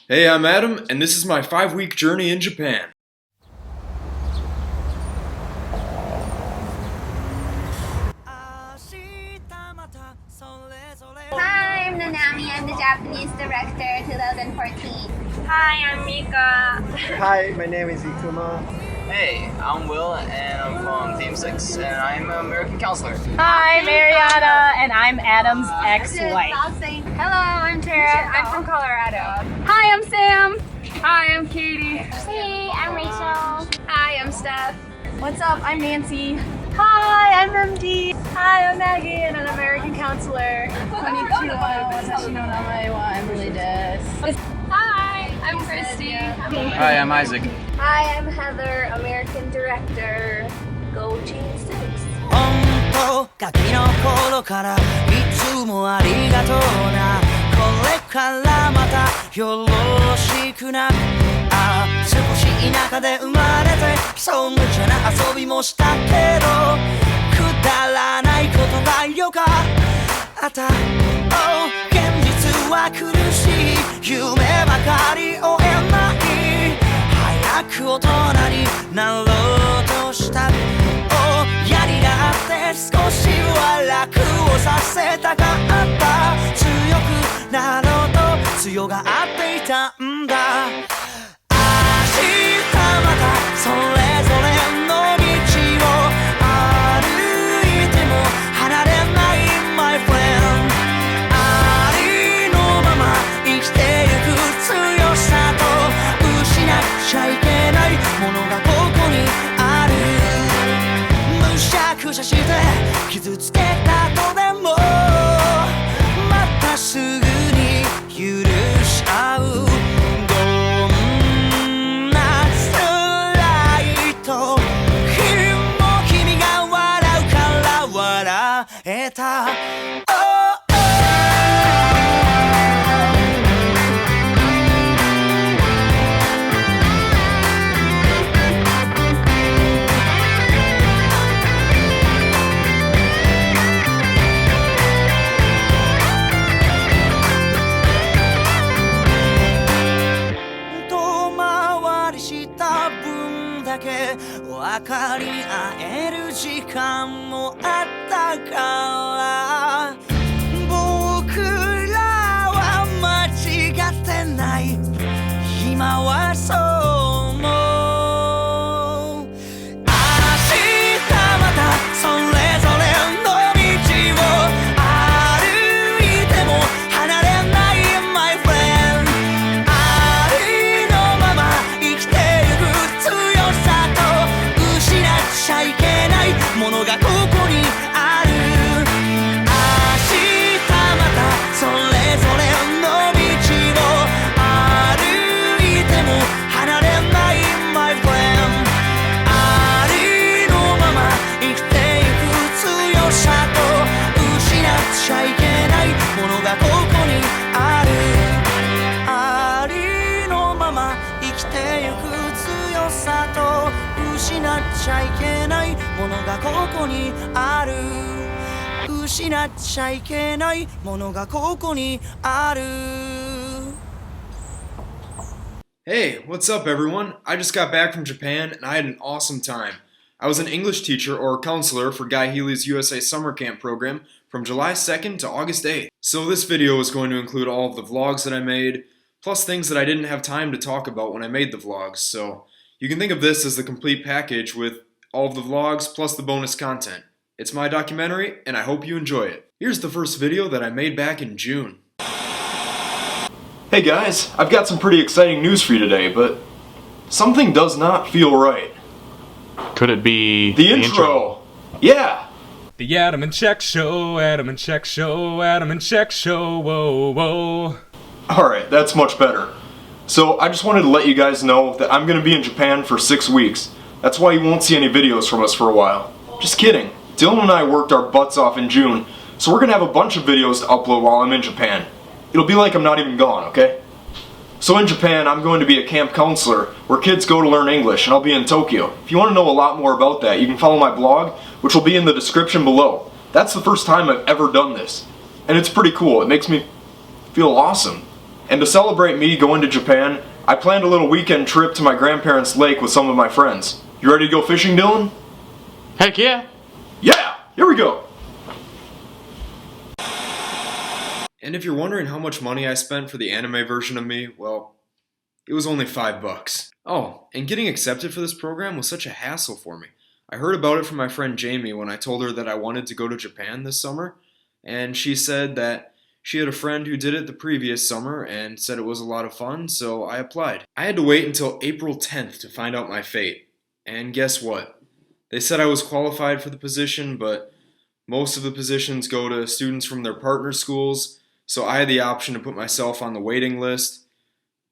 Hey, I'm Adam, and this is my 5-week journey in Japan. Hi, I'm Nanami. I'm the Japanese director 2014. Hi, I'm Mika. Hi, my name is Ikuma. Hey, I'm Will, and I'm from Team 6, and I'm an American counselor. Hi, Mariana, and I'm Adam's ex-wife. Hello, I'm Tara. I'm from Colorado. Hi, I'm Sam. Hi, I'm Katie. Hey, I'm Rachel. Hi, I'm Steph. What's up? I'm Nancy. Hi, I'm MD. Hi, I'm Maggie, and an American counselor. Hi, I'm Christy. Hi, I'm Isaac. Hi, I'm Heather, American director. Go Team 6. 本当ガキの頃からいつもありがとうなこれからまたよろしくなあ少し田舎で生まれてそう無茶な遊びもしたけどくだらないことがよかった現実は苦しい夢ばかり追えない早く大人になろうとしたやりだって少しは楽をさせたかった強くなろうと強がっていたんだ明日またそれぞれの道を歩いても離れない My friend ありのまま生きてゆく強さと失っちゃいけないものがここにあるむしゃくしゃして傷つけたとでもまたすぐに許し合うどんな辛いと君が笑うから笑えた分かり合える時間もあったから僕らは間違ってない今はそう思う明日またそれぞれの道を歩いても離れない My friend ありのまま生きてゆく強さ失っちゃいけないものがここにある明日またそれぞれの道を歩いても離れない My friend ありのまま生きてゆく強さと失っちゃいけないものがここにあるありのまま生きてゆく強さと失っちゃいけないものがここにある失っちゃいけないものがここにある Hey, what's up everyone? I just got back from Japan and I had an awesome time. I was an English teacher or counselor for Guy Healy's USA Summer Camp program from July 2nd to August 8th. So this video is going to include all of the vlogs that I made, plus things that I didn't have time to talk about when I made the vlogs, so you can think of this as the complete package with all of the vlogs plus the bonus content. It's my documentary, and I hope you enjoy it. Here's the first video that I made back in June. Hey guys, I've got some pretty exciting news for you today, but something does not feel right. Could it be The intro! Yeah! The Adam and Check Show, Adam and Check Show, Adam and Check Show, whoa, whoa. Alright, that's much better. So I just wanted to let you guys know that I'm going to be in Japan for 6 weeks. That's why you won't see any videos from us for a while. Just kidding. Dylan and I worked our butts off in June, so we're going to have a bunch of videos to upload while I'm in Japan. It'll be like I'm not even gone, okay? So in Japan, I'm going to be a camp counselor where kids go to learn English, and I'll be in Tokyo. If you want to know a lot more about that, you can follow my blog, which will be in the description below. That's the first time I've ever done this. And it's pretty cool. It makes me feel awesome. And to celebrate me going to Japan, I planned a little weekend trip to my grandparents' lake with some of my friends. You ready to go fishing, Dylan? Heck yeah! Yeah! Here we go! And if you're wondering how much money I spent for the anime version of me, well, it was only $5. Oh, and getting accepted for this program was such a hassle for me. I heard about it from my friend Jamie when I told her that I wanted to go to Japan this summer, and she said that she had a friend who did it the previous summer and said it was a lot of fun, so I applied. I had to wait until April 10th to find out my fate, and guess what? They said I was qualified for the position, but most of the positions go to students from their partner schools, so I had the option to put myself on the waiting list.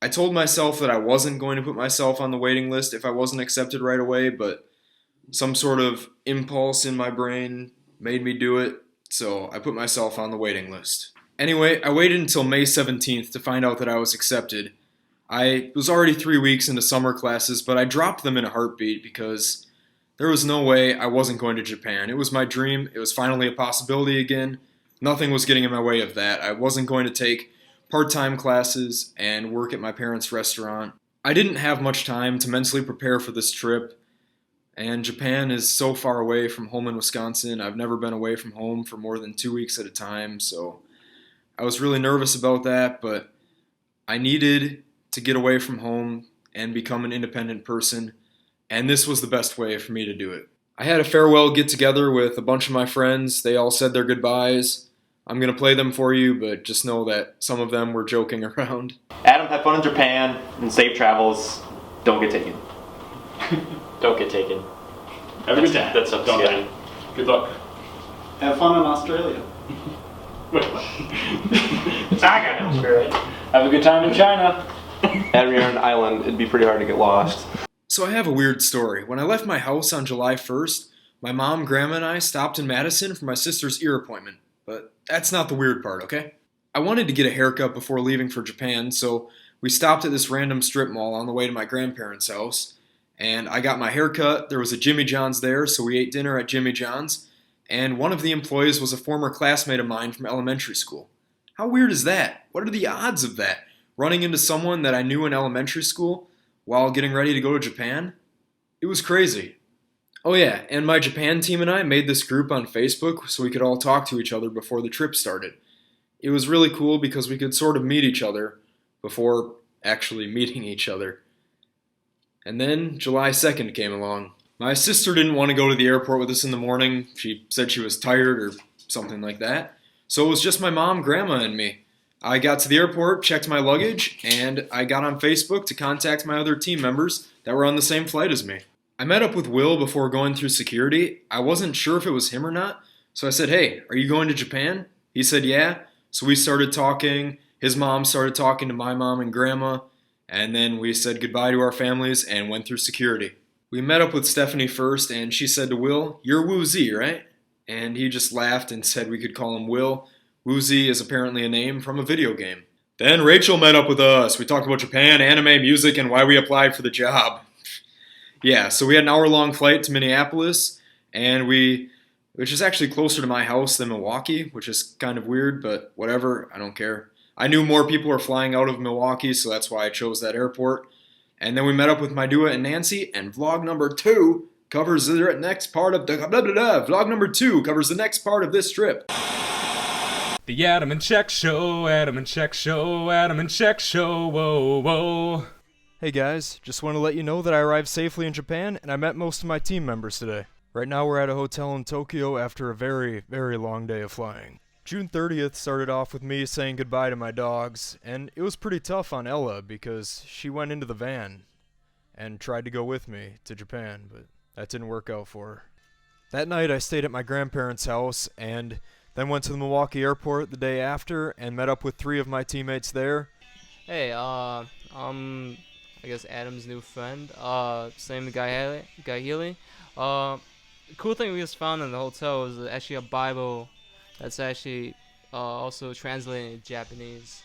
I told myself that I wasn't going to put myself on the waiting list if I wasn't accepted right away, but some sort of impulse in my brain made me do it, so I put myself on the waiting list. Anyway, I waited until May 17th to find out that I was accepted. I was already 3 weeks into summer classes, but I dropped them in a heartbeat because there was no way I wasn't going to Japan. It was my dream. It was finally a possibility again. Nothing was getting in my way of that. I wasn't going to take part-time classes and work at my parents' restaurant. I didn't have much time to mentally prepare for this trip, and Japan is so far away from home in Wisconsin. I've never been away from home for more than 2 weeks at a time, so I was really nervous about that, but I needed to get away from home and become an independent person, and this was the best way for me to do it. I had a farewell get-together with a bunch of my friends. They all said their goodbyes. I'm going to play them for you, but just know that some of them were joking around. Adam, have fun in Japan and safe travels. Don't get taken. Don't get taken. Have a good time. That's up to Don't you. die. Good luck. Have fun in Australia. Wait, what? I got no spirit. Have a good time in China. Adam, you're on an island. It'd be pretty hard to get lost. So I have a weird story. When I left my house on July 1st, my mom, grandma, and I stopped in Madison for my sister's ear appointment. But that's not the weird part, okay? I wanted to get a haircut before leaving for Japan, so we stopped at this random strip mall on the way to my grandparents' house. And I got my haircut. There was a Jimmy John's there, so we ate dinner at Jimmy John's. And one of the employees was a former classmate of mine from elementary school. How weird is that? What are the odds of that? Running into someone that I knew in elementary school while getting ready to go to Japan? It was crazy. Oh yeah, and my Japan team and I made this group on Facebook so we could all talk to each other before the trip started. It was really cool because we could sort of meet each other before actually meeting each other. And then July 2nd came along. My sister didn't want to go to the airport with us in the morning. She said she was tired or something like that. So it was just my mom, grandma, and me. I got to the airport, checked my luggage, and I got on Facebook to contact my other team members that were on the same flight as me. I met up with Will before going through security. I wasn't sure if it was him or not, so I said, "Hey, are you going to Japan?" He said, "Yeah." So we started talking. His mom started talking to my mom and grandma, and then we said goodbye to our families and went through security. We met up with Stephanie first, and she said to Will, "You're Woozy, right?" And he just laughed and said we could call him Will. Woozy is apparently a name from a video game. Then Rachel met up with us. We talked about Japan, anime, music, and why we applied for the job. Yeah, so we had an hour-long flight to Minneapolis, and which is actually closer to my house than Milwaukee, which is kind of weird, but whatever, I don't care. I knew more people were flying out of Milwaukee, so that's why I chose that airport. And then we met up with my Dua and Nancy, and vlog number 2 covers the next part of vlog number 2 covers the next part of this trip. The Adam and Check Show, Adam and Check Show, Adam and Check Show, whoa, whoa. Hey guys, just want to let you know that I arrived safely in Japan, and I met most of my team members today. Right now we're at a hotel in Tokyo after a very, very long day of flying. June 30th started off with me saying goodbye to my dogs, and it was pretty tough on Ella because she went into the van and tried to go with me to Japan, but that didn't work out for her. That night I stayed at my grandparents' house and then went to the Milwaukee airport the day after and met up with 3 of my teammates there. Hey, I guess Adam's new friend. Same guy Healy. The cool thing we just found in the hotel was actually a Bible that's actually also translated in Japanese.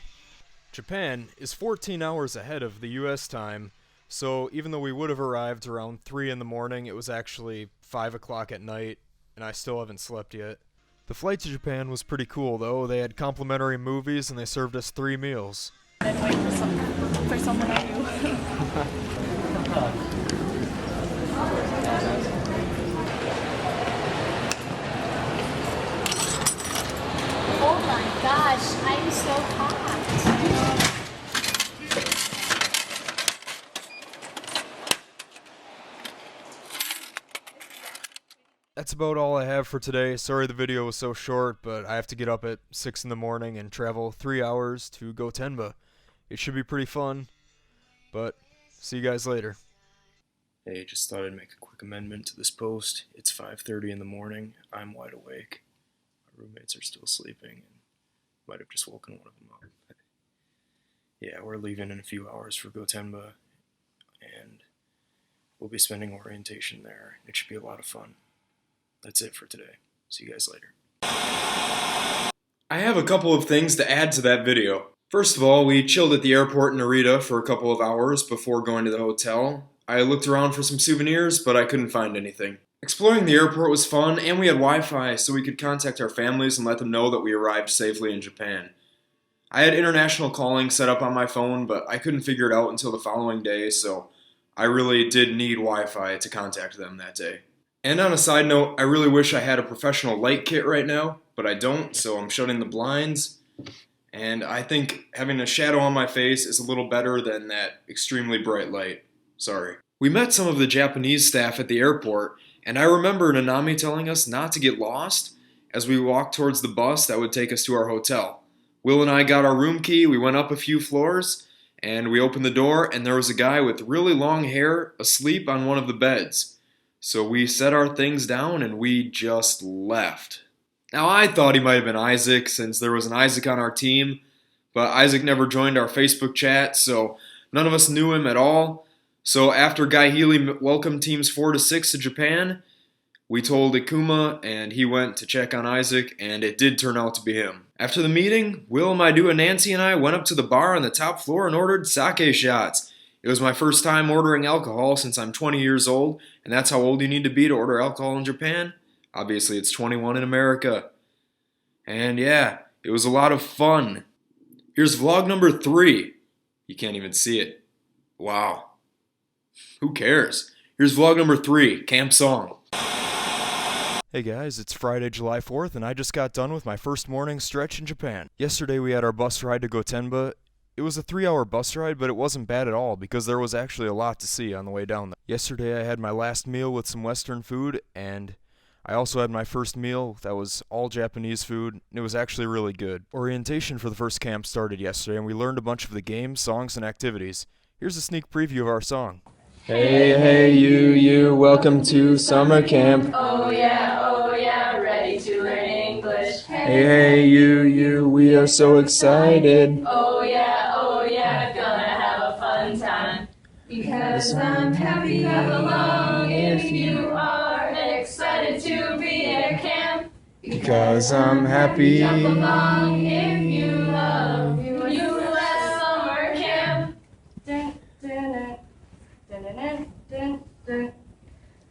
Japan is 14 hours ahead of the US time, so even though we would have arrived around 3 in the morning, it was actually 5 o'clock at night, and I still haven't slept yet. The flight to Japan was pretty cool though. They had complimentary movies and they served us 3 meals. And wait for someone I knew. Oh my gosh, I'm so hot. That's about all I have for today. Sorry the video was so short, but I have to get up at 6 in the morning and travel 3 hours to Gotemba. It should be pretty fun, but see you guys later. Hey, just thought I'd make a quick amendment to this post. It's 5:30 in the morning. I'm wide awake. My roommates are still sleeping and might have just woken one of them up. Yeah, we're leaving in a few hours for Gotemba, and we'll be spending orientation there. It should be a lot of fun. That's it for today. See you guys later. I have a couple of things to add to that video. First of all, we chilled at the airport in Narita for a couple of hours before going to the hotel. I looked around for some souvenirs, but I couldn't find anything. Exploring the airport was fun, and we had Wi-Fi, so we could contact our families and let them know that we arrived safely in Japan. I had international calling set up on my phone, but I couldn't figure it out until the following day, so I really did need Wi-Fi to contact them that day. And on a side note, I really wish I had a professional light kit right now, but I don't, so I'm shutting the blinds. And I think having a shadow on my face is a little better than that extremely bright light. Sorry. We met some of the Japanese staff at the airport, and I remember Nanami telling us not to get lost as we walked towards the bus that would take us to our hotel. Will and I got our room key, we went up a few floors, and we opened the door, and there was a guy with really long hair asleep on one of the beds. So we set our things down and we just left. Now I thought he might have been Isaac since there was an Isaac on our team, but Isaac never joined our Facebook chat, so none of us knew him at all. So after Guy Healy welcomed teams 4 to 6 to Japan, we told Ikuma and he went to check on Isaac, and it did turn out to be him. After the meeting, Will, Maidu, and Nancy and I went up to the bar on the top floor and ordered sake shots. It was my first time ordering alcohol since I'm 20 years old, and that's how old you need to be to order alcohol in Japan. Obviously, it's 21 in America. And yeah, it was a lot of fun. Here's vlog number 3. You can't even see it. Wow. Who cares? Here's vlog number 3, Camp Song. Hey guys, it's Friday, July 4th, and I just got done with my first morning stretch in Japan. Yesterday we had our bus ride to Gotemba. It was a 3-hour bus ride, but it wasn't bad at all because there was actually a lot to see on the way down there. Yesterday I had my last meal with some Western food, and I also had my first meal that was all Japanese food, and it was actually really good. Orientation for the first camp started yesterday, and we learned a bunch of the games, songs, and activities. Here's a sneak preview of our song. Hey, hey, you, welcome to summer camp. Oh yeah, ready to learn English. Hey, hey, you, we are so excited. Oh yeah, gonna have a fun time. Because I'm happy to belong if you are excited to be at camp. Because I'm happy. Jump along if you love U.S. summer camp.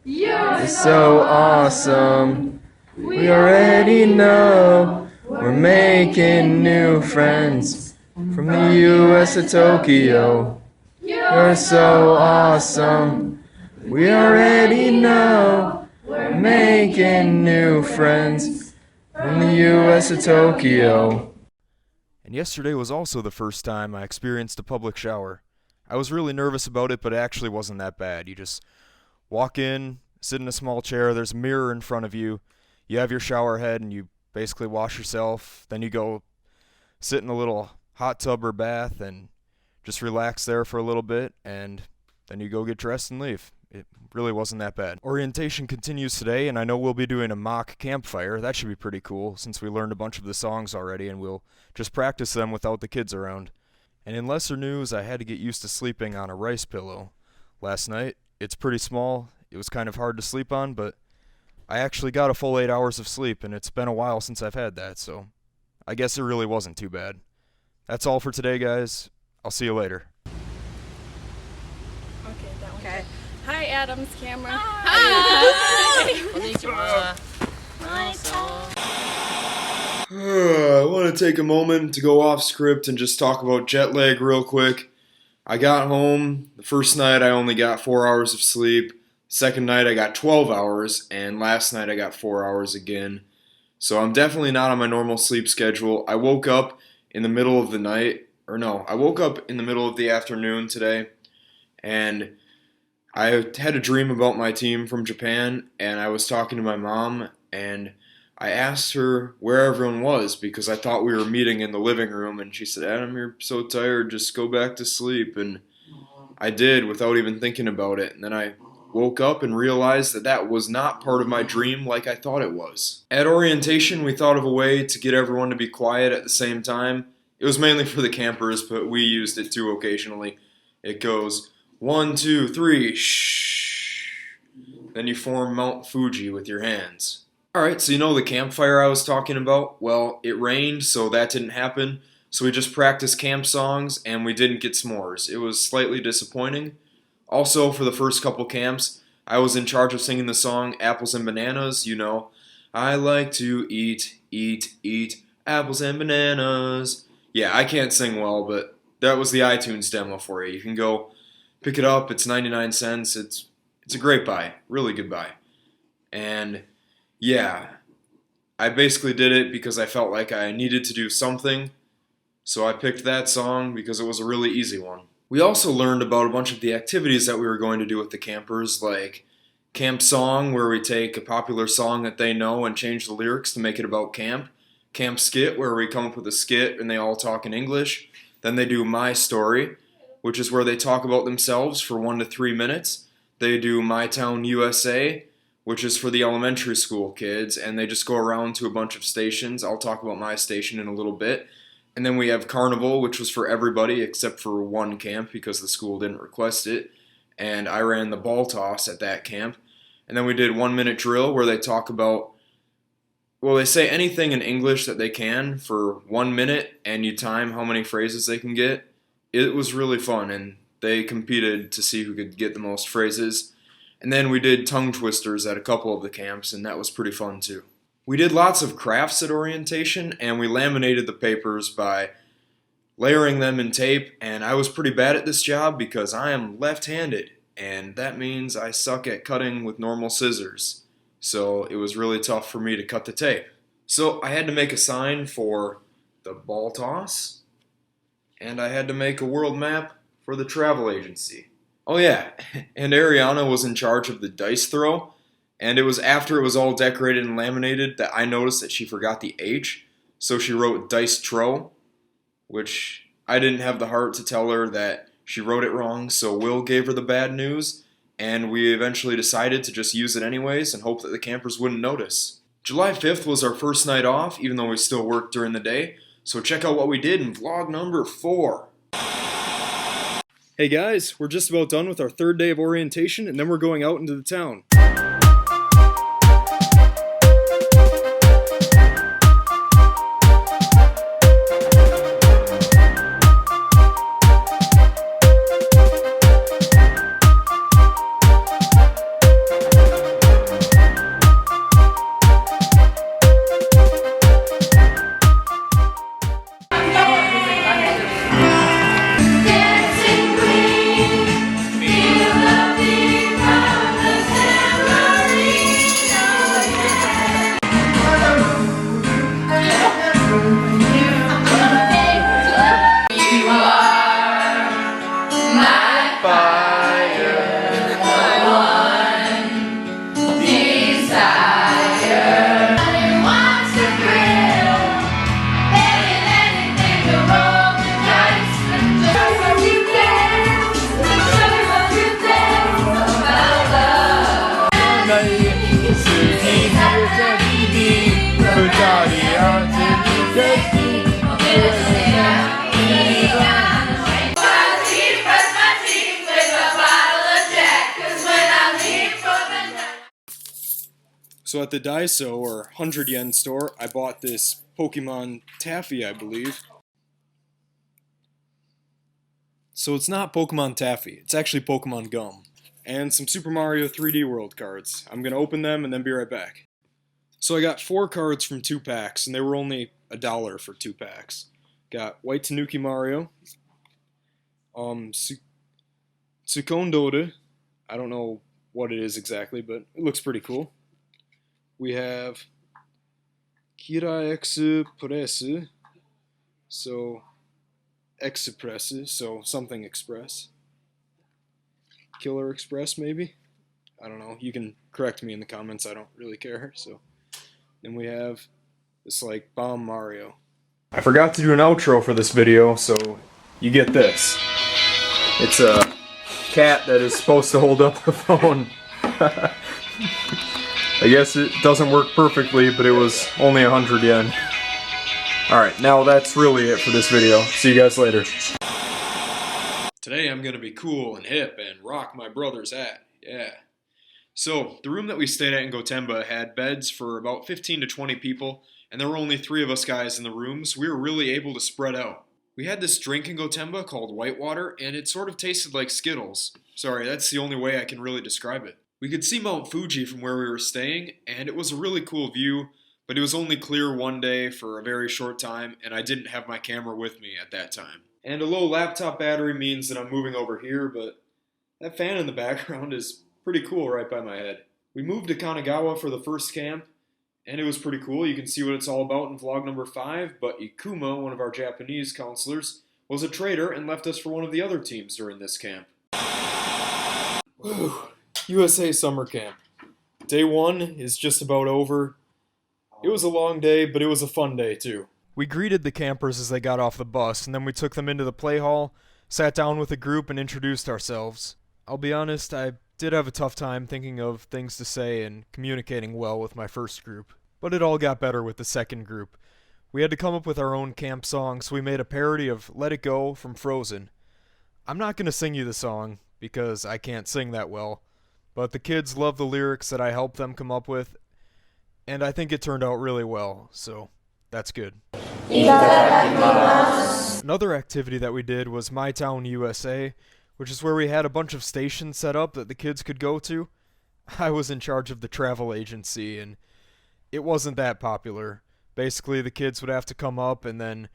You're So awesome. We already know we're making new friends from the U.S. to Tokyo. You're so awesome. We already know we're making new friends from the U.S. to Tokyo. And yesterday was also the first time I experienced a public shower. I was really nervous about it, but it actually wasn't that bad. You just walk in, sit in a small chair, there's a mirror in front of you, you have your shower head, and you basically wash yourself, then you go sit in a little hot tub or bath and just relax there for a little bit, and then you go get dressed and leave. It really wasn't that bad. Orientation continues today, and I know we'll be doing a mock campfire. That should be pretty cool, since we learned a bunch of the songs already, and we'll just practice them without the kids around. And in lesser news, I had to get used to sleeping on a rice pillow last night. It's pretty small. It was kind of hard to sleep on, but I actually got a full 8 hours of sleep, and it's been a while since I've had that, so I guess it really wasn't too bad. That's all for today, guys. I'll see you later. Okay, that one. Okay. Hi, Adam's camera. Hi. Konnichiwa. Hi, Tom. I want to take a moment to go off script and just talk about jet lag real quick. I got home. The first night I only got 4 hours of sleep. Second night I got 12 hours. And last night I got 4 hours again. So I'm definitely not on my normal sleep schedule. I woke up in the middle of the night. Or no, I woke up in the middle of the afternoon today. And I had a dream about my team from Japan. And I was talking to my mom. And I asked her where everyone was because I thought we were meeting in the living room, and she said, "Adam, you're so tired, just go back to sleep." And I did without even thinking about it. And then I woke up and realized that that was not part of my dream like I thought it was. At orientation, we thought of a way to get everyone to be quiet at the same time. It was mainly for the campers, but we used it too occasionally. It goes 1, 2, 3, shh. Then you form Mount Fuji with your hands. Alright, so you know the campfire I was talking about? Well, it rained, so that didn't happen. So we just practiced camp songs, and we didn't get s'mores. It was slightly disappointing. Also, for the first couple camps, I was in charge of singing the song Apples and Bananas, you know. I like to eat, eat, apples and bananas. Yeah, I can't sing well, but that was the iTunes demo for you. You can go pick it up, it's 99 cents. It's a great buy, really good buy. And yeah, I basically did it because I felt like I needed to do something, so I picked that song because it was a really easy one. We also learned about a bunch of the activities that we were going to do with the campers, like Camp Song, where we take a popular song that they know and change the lyrics to make it about camp. Camp Skit, where we come up with a skit and they all talk in English. Then they do My Story, which is where they talk about themselves for 1 to 3 minutes. They do My Town USA, which is for the elementary school kids, and they just go around to a bunch of stations. I'll talk about my station in a little bit. And then we have Carnival, which was for everybody except for one camp because the school didn't request it. And I ran the ball toss at that camp. And then we did 1 minute drill where they talk about, well, they say anything in English that they can for 1 minute, and you time how many phrases they can get. It was really fun, and they competed to see who could get the most phrases. And then we did tongue twisters at a couple of the camps, and that was pretty fun too. We did lots of crafts at orientation, and we laminated the papers by layering them in tape, and I was pretty bad at this job because I am left-handed, and that means I suck at cutting with normal scissors. So it was really tough for me to cut the tape. So I had to make a sign for the ball toss, and I had to make a world map for the travel agency. Oh yeah, and Ariana was in charge of the dice throw, and it was after it was all decorated and laminated that I noticed that she forgot the H, so she wrote dice tro, which I didn't have the heart to tell her that she wrote it wrong, so Will gave her the bad news, and we eventually decided to just use it anyways and hope that the campers wouldn't notice. July 5th was our first night off, even though we still worked during the day, so check out what we did in vlog number 4. Hey guys, we're just about done with our third day of orientation, and then we're going out into the town. So at the Daiso, or 100 yen store, I bought this Pokemon Taffy, I believe. So it's not Pokemon Taffy, it's actually Pokemon Gum. And some Super Mario 3D World cards. I'm gonna open them and then be right back. So I got 4 cards from 2 packs, and they were only $1 for 2 packs. Got White Tanuki Mario, Tsukondode, I don't know what it is exactly, but it looks pretty cool. We have Kira Express, so Express, so something Express. Killer Express, maybe? I don't know. You can correct me in the comments. I don't really care. So then we have this like Boehm Mario. I forgot to do an outro for this video, so you get this. It's a cat that is supposed to hold up the phone. I guess it doesn't work perfectly, but it was only 100 yen. Alright, now that's really it for this video. See you guys later. Today I'm gonna be cool and hip and rock my brother's hat. Yeah. So, the room that we stayed at in Gotemba had beds for about 15 to 20 people, and there were only 3 of us guys in the room, so we were really able to spread out. We had this drink in Gotemba called Whitewater, and it sort of tasted like Skittles. Sorry, that's the only way I can really describe it. We could see Mount Fuji from where we were staying, and it was a really cool view, but it was only clear one day for a very short time, and I didn't have my camera with me at that time. And a low laptop battery means that I'm moving over here, but that fan in the background is pretty cool right by my head. We moved to Kanagawa for the first camp, and it was pretty cool. You can see what it's all about in vlog number 5, but Ikuma, one of our Japanese counselors, was a traitor and left us for one of the other teams during this camp. Whew. USA Summer Camp. Day 1 is just about over. It was a long day, but it was a fun day too. We greeted the campers as they got off the bus, and then we took them into the play hall, sat down with the group, and introduced ourselves. I'll be honest, I did have a tough time thinking of things to say and communicating well with my first group. But it all got better with the second group. We had to come up with our own camp song, so we made a parody of Let It Go from Frozen. I'm not going to sing you the song, because I can't sing that well, but the kids loved the lyrics that I helped them come up with, and I think it turned out really well, so that's good. Another activity that we did was My Town USA, which is where we had a bunch of stations set up that the kids could go to. I was in charge of the travel agency, and it wasn't that popular. Basically, the kids would have to come up and then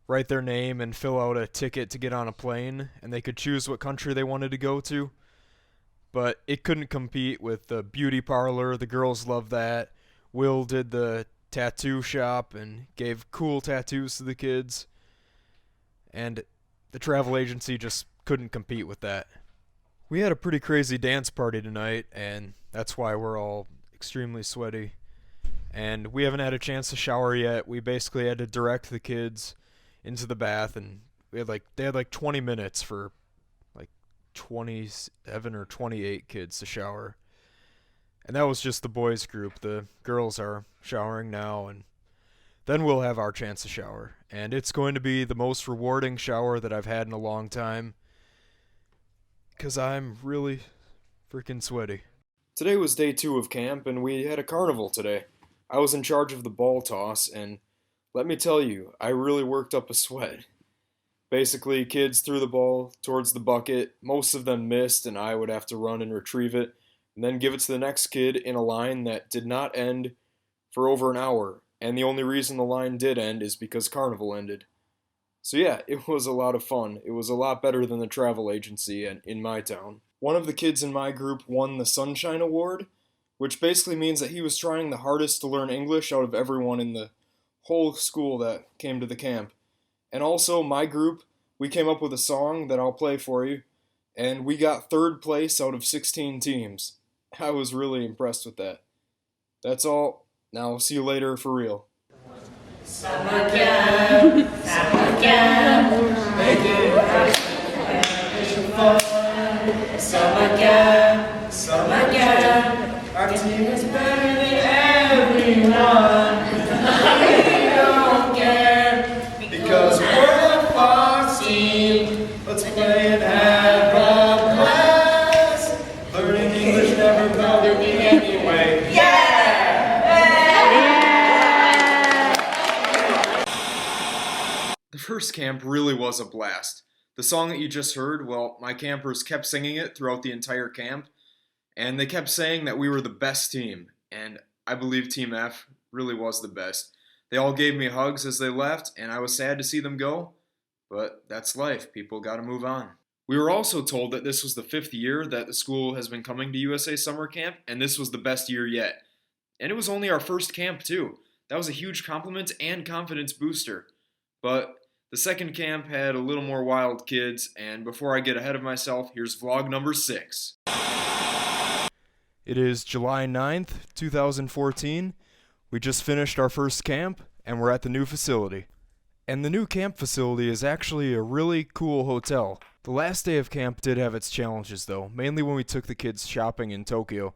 write their name and fill out a ticket to get on a plane, and they could choose what country they wanted to go to. But it couldn't compete with the beauty parlor. The girls loved that. Will did the tattoo shop and gave cool tattoos to the kids. And the travel agency just couldn't compete with that. We had a pretty crazy dance party tonight, and that's why we're all extremely sweaty. And we haven't had a chance to shower yet. We basically had to direct the kids into the bath, and they had 20 minutes for 27 or 28 kids to shower. And that was just the boys group. The girls are showering now, and then we'll have our chance to shower. And it's going to be the most rewarding shower that I've had in a long time, because I'm really freaking sweaty. Today was day 2 of camp, and we had a carnival today. I was in charge of the ball toss, and let me tell you, I really worked up a sweat. Basically, kids threw the ball towards the bucket, most of them missed, and I would have to run and retrieve it, and then give it to the next kid in a line that did not end for over an hour, and the only reason the line did end is because carnival ended. So yeah, it was a lot of fun. It was a lot better than the travel agency in my town. One of the kids in my group won the Sunshine Award, which basically means that he was trying the hardest to learn English out of everyone in the whole school that came to the camp. And also, my group, we came up with a song that I'll play for you, and we got 3rd place out of 16 teams. I was really impressed with that. That's all. Now, see you later for real. Summer camp, make it fun. Summer camp, our team is better than everyone. We don't care, because we're a Fox team. Let's play and have a blast. Learning English never bothered me anyway. The first camp really was a blast. The song that you just heard, well, my campers kept singing it throughout the entire camp, and they kept saying that we were the best team, and I believe Team F really was the best. They all gave me hugs as they left, and I was sad to see them go, but that's life. People gotta move on. We were also told that this was the 5th year that the school has been coming to USA Summer Camp, and this was the best year yet. And it was only our first camp, too. That was a huge compliment and confidence booster. But the second camp had a little more wild kids, and before I get ahead of myself, here's vlog number 6. It is July 9th, 2014. We just finished our first camp, and we're at the new facility. And the new camp facility is actually a really cool hotel. The last day of camp did have its challenges, though, mainly when we took the kids shopping in Tokyo.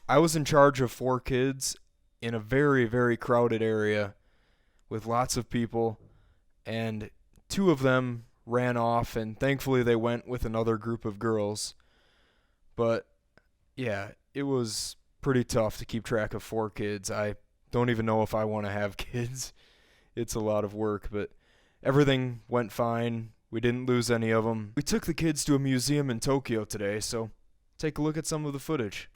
I was in charge of 4 kids in a very, very crowded area with lots of people, and 2 of them ran off, and thankfully they went with another group of girls. But yeah, it was pretty tough to keep track of 4 kids. I don't even know if I want to have kids. It's a lot of work, but everything went fine. We didn't lose any of them. We took the kids to a museum in Tokyo today, so take a look at some of the footage.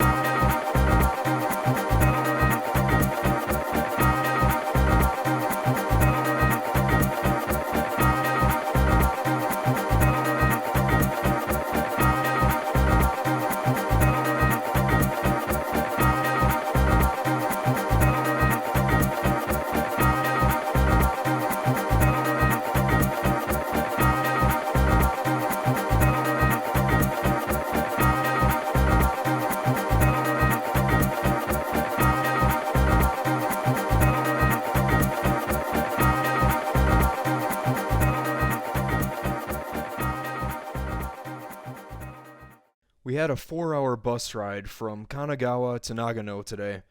We had a 4-hour bus ride from Kanagawa to Nagano today,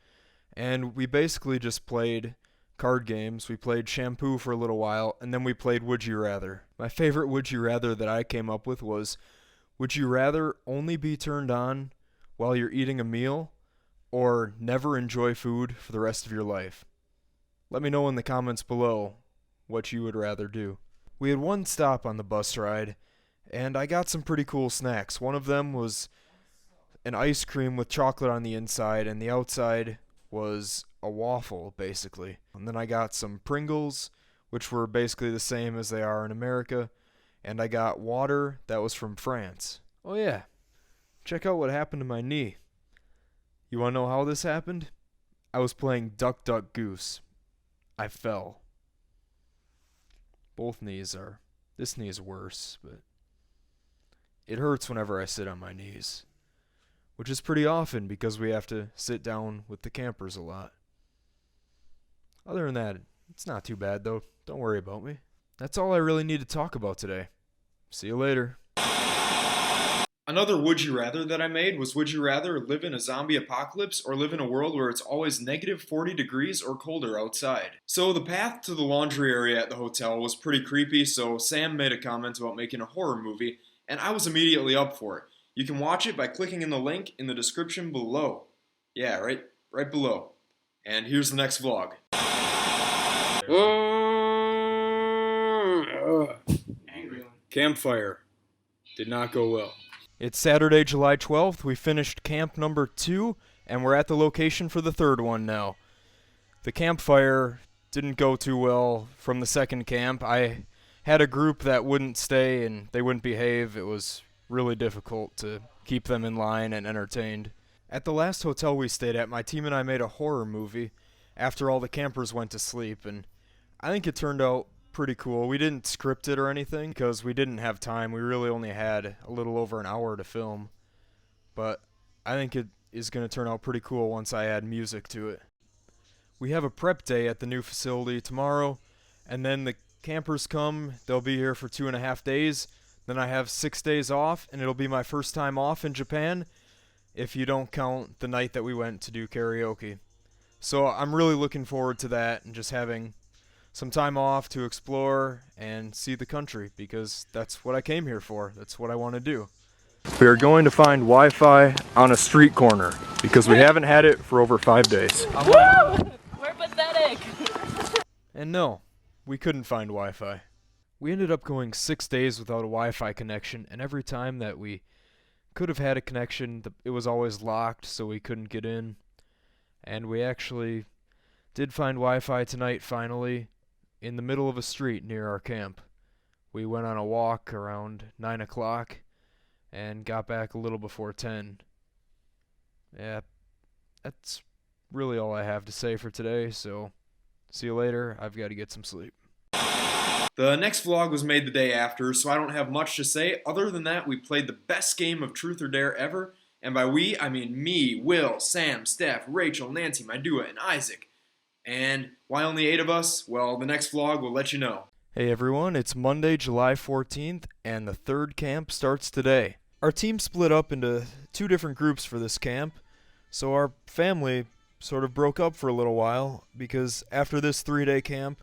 and we basically just played card games. We played Shampoo for a little while, and then we played Would You Rather. My favorite Would You Rather that I came up with was, would you rather only be turned on while you're eating a meal, or never enjoy food for the rest of your life? Let me know in the comments below what you would rather do. We had one stop on the bus ride, and I got some pretty cool snacks. One of them was an ice cream with chocolate on the inside, and the outside was a waffle, basically. And then I got some Pringles, which were basically the same as they are in America, and I got water that was from France. Oh yeah, check out what happened to my knee. You wanna know how this happened? I was playing Duck Duck Goose. I fell. Both knees are. This knee is worse, but it hurts whenever I sit on my knees, which is pretty often because we have to sit down with the campers a lot. Other than that, it's not too bad though. Don't worry about me. That's all I really need to talk about today. See you later. Another would you rather that I made was, would you rather live in a zombie apocalypse or live in a world where it's always negative 40 degrees or colder outside? So the path to the laundry area at the hotel was pretty creepy, so Sam made a comment about making a horror movie, and I was immediately up for it. You can watch it by clicking in the link in the description below. Yeah, right below. And here's the next vlog. Campfire. Did not go well. It's Saturday, July 12th. We finished camp number 2, and we're at the location for the 3rd one now. The campfire didn't go too well from the second camp. I had a group that wouldn't stay and they wouldn't behave. It was really difficult to keep them in line and entertained. At the last hotel we stayed at, my team and I made a horror movie after all the campers went to sleep, and I think it turned out pretty cool. We didn't script it or anything because we didn't have time. We really only had a little over an hour to film, but I think it is going to turn out pretty cool once I add music to it. We have a prep day at the new facility tomorrow, and then the campers come. They'll be here for 2.5 days. Then I have 6 days off, and it'll be my first time off in Japan if you don't count the night that we went to do karaoke. So I'm really looking forward to that and just having some time off to explore and see the country, because that's what I came here for. That's what I want to do. We are going to find Wi-Fi on a street corner because we haven't had it for over 5 days. Woo! We're pathetic. And no, we couldn't find Wi-Fi. We ended up going 6 days without a Wi-Fi connection, and every time that we could have had a connection, it was always locked, so we couldn't get in. And we actually did find Wi-Fi tonight finally in the middle of a street near our camp. We went on a walk around 9 o'clock and got back a little before 10. Yeah, that's really all I have to say for today, so see you later. I've got to get some sleep. The next vlog was made the day after, so I don't have much to say. Other than that, we played the best game of Truth or Dare ever. And by we, I mean me, Will, Sam, Steph, Rachel, Nancy, Mydua, and Isaac. And why only 8 of us? Well, the next vlog will let you know. Hey everyone, it's Monday, July 14th, and the third camp starts today. Our team split up into 2 different groups for this camp, so our family sort of broke up for a little while, because after this 3-day camp,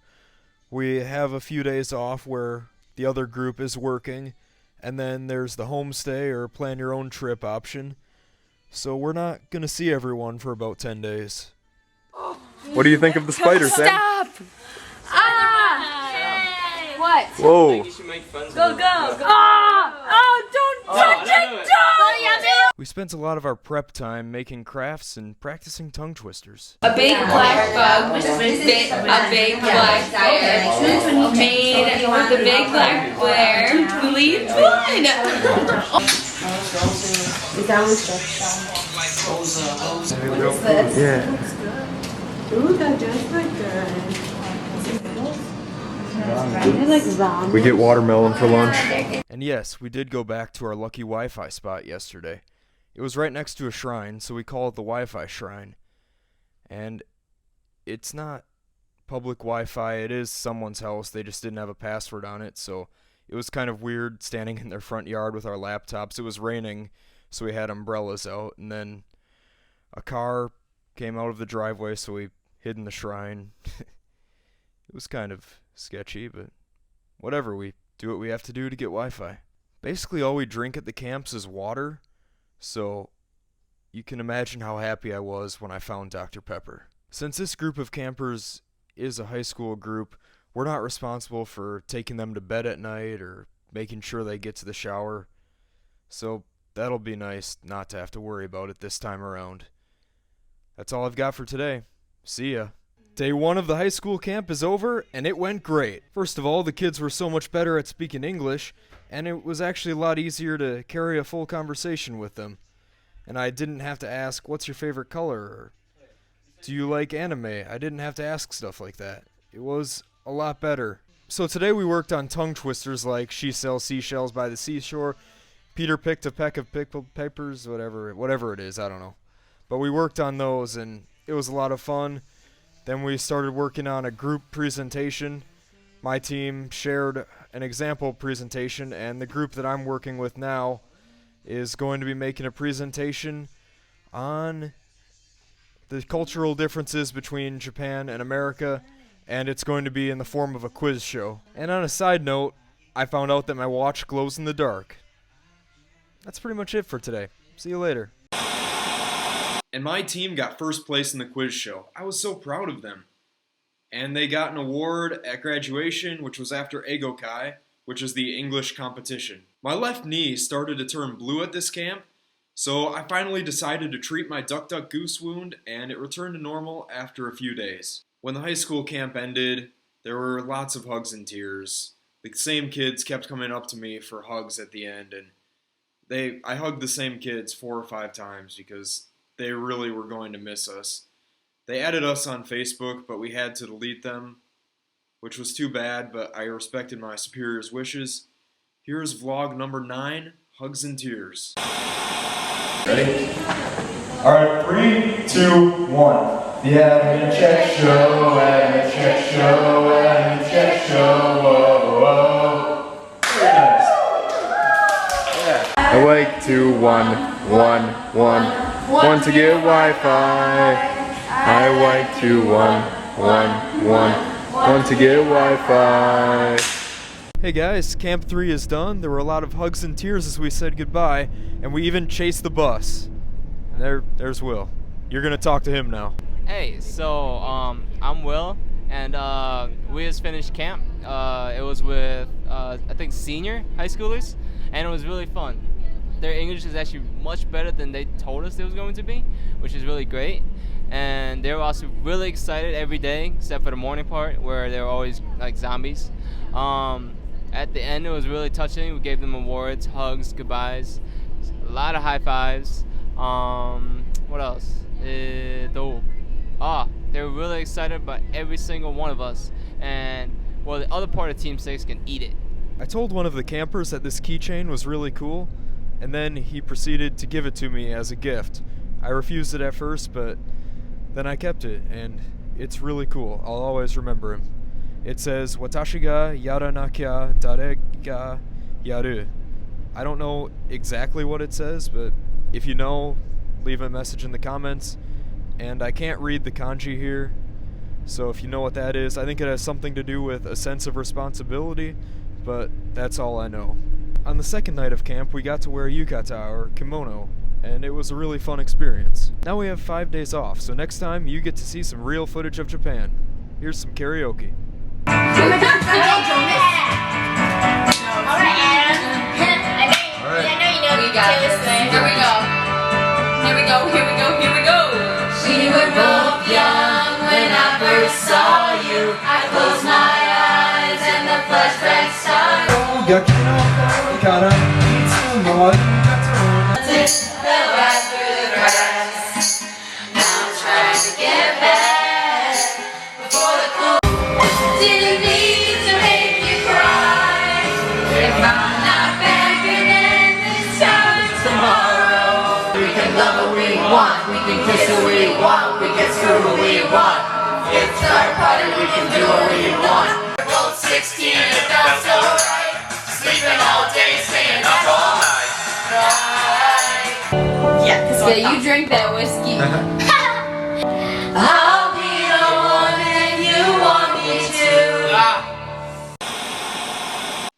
we have a few days off where the other group is working, and then there's the homestay or plan your own trip option. So we're not going to see everyone for about 10 days. What do you think of the spider, Sam? Stop! What? Whoa. Go, go, go! Oh, don't touch it! We spent a lot of our prep time making crafts and practicing tongue twisters. A big black bug bit a big black bear, made the big black bear bleed blood. Yeah. Ooh, that does look good. We get watermelon for lunch. And yes, we did go back to our lucky Wi-Fi spot yesterday. It was right next to a shrine, so we call it the Wi-Fi shrine. And it's not public Wi-Fi, it is someone's house, they just didn't have a password on it, so it was kind of weird standing in their front yard with our laptops. It was raining, so we had umbrellas out, and then a car came out of the driveway, so we hid in the shrine. It was kind of sketchy, but whatever, we do what we have to do to get Wi-Fi. Basically all we drink at the camps is water, so you can imagine how happy I was when I found Dr. Pepper. Since this group of campers is a high school group, we're not responsible for taking them to bed at night or making sure they get to the shower, so that'll be nice not to have to worry about it this time around. That's all I've got for today. See ya. Day 1 of the high school camp is over, and it went great. First of all, the kids were so much better at speaking English, and it was actually a lot easier to carry a full conversation with them. And I didn't have to ask, what's your favorite color, or do you like anime? I didn't have to ask stuff like that. It was a lot better. So today we worked on tongue twisters like she sells seashells by the seashore, Peter picked a peck of pickled peppers, whatever it is, I don't know. But we worked on those, and it was a lot of fun. Then we started working on a group presentation. My team shared an example presentation, and the group that I'm working with now is going to be making a presentation on the cultural differences between Japan and America, and it's going to be in the form of a quiz show. And on a side note, I found out that my watch glows in the dark. That's pretty much it for today. See you later. And my team got first place in the quiz show. I was so proud of them. And they got an award at graduation, which was after Eigokai, which is the English competition. My left knee started to turn blue at this camp, so I finally decided to treat my duck goose wound, and it returned to normal after a few days. When the high school camp ended, there were lots of hugs and tears. The same kids kept coming up to me for hugs at the end, and I hugged the same kids 4 or 5 times because they really were going to miss us. They added us on Facebook, but we had to delete them, which was too bad, but I respected my superior's wishes. Here's vlog number 9, Hugs and Tears. Ready? Alright, 3, 2, 1. The Adam and Check Show, Adam and Check Show, Adam and Check Show, whoa, whoa. Very nice. Yeah. I like to one to get Wi-Fi. I like to one to get Wi-Fi. Hey guys, Camp 3 is done. There were a lot of hugs and tears as we said goodbye, and we even chased the bus. And there's Will. You're gonna talk to him now. Hey, so I'm Will, and we just finished camp. It was with I think senior high schoolers, and it was really fun. Their English is actually much better than they told us it was going to be, which is really great. and they were also really excited every day, except for the morning part where they were always like zombies. At the end, it was really touching. We gave them awards, hugs, goodbyes, a lot of high fives. What else? They were really excited about every single one of us, and well, the other part of Team 6 can eat it. I told one of the campers that this keychain was really cool, and then he proceeded to give it to me as a gift. I refused it at first, but then I kept it, and it's really cool. I'll always remember him. It says, "Watashi ga yaranakia dare ga yaru." I don't know exactly what it says, but if you know, leave a message in the comments. And I can't read the kanji here, so if you know what that is, I think it has something to do with a sense of responsibility, but that's all I know. On the second night of camp, we got to wear yukata, or kimono, and it was a really fun experience. Now we have 5 days off, so next time you get to see some real footage of Japan. Here's some karaoke. We were both young when I first saw you. I closed my eyes and the flashback started. Fell right through the cracks. Now I'm trying to get back before the close. Didn't need to make you cry. If I'm not back again this time tomorrow, we can love who we want, we can kiss who we want, we can screw who we want. It's our party, we can do what we want. We're both 16, it felt so right. Sleeping all day, staying up all night. Yeah, you drink that whiskey. I'll be the one that you want me to.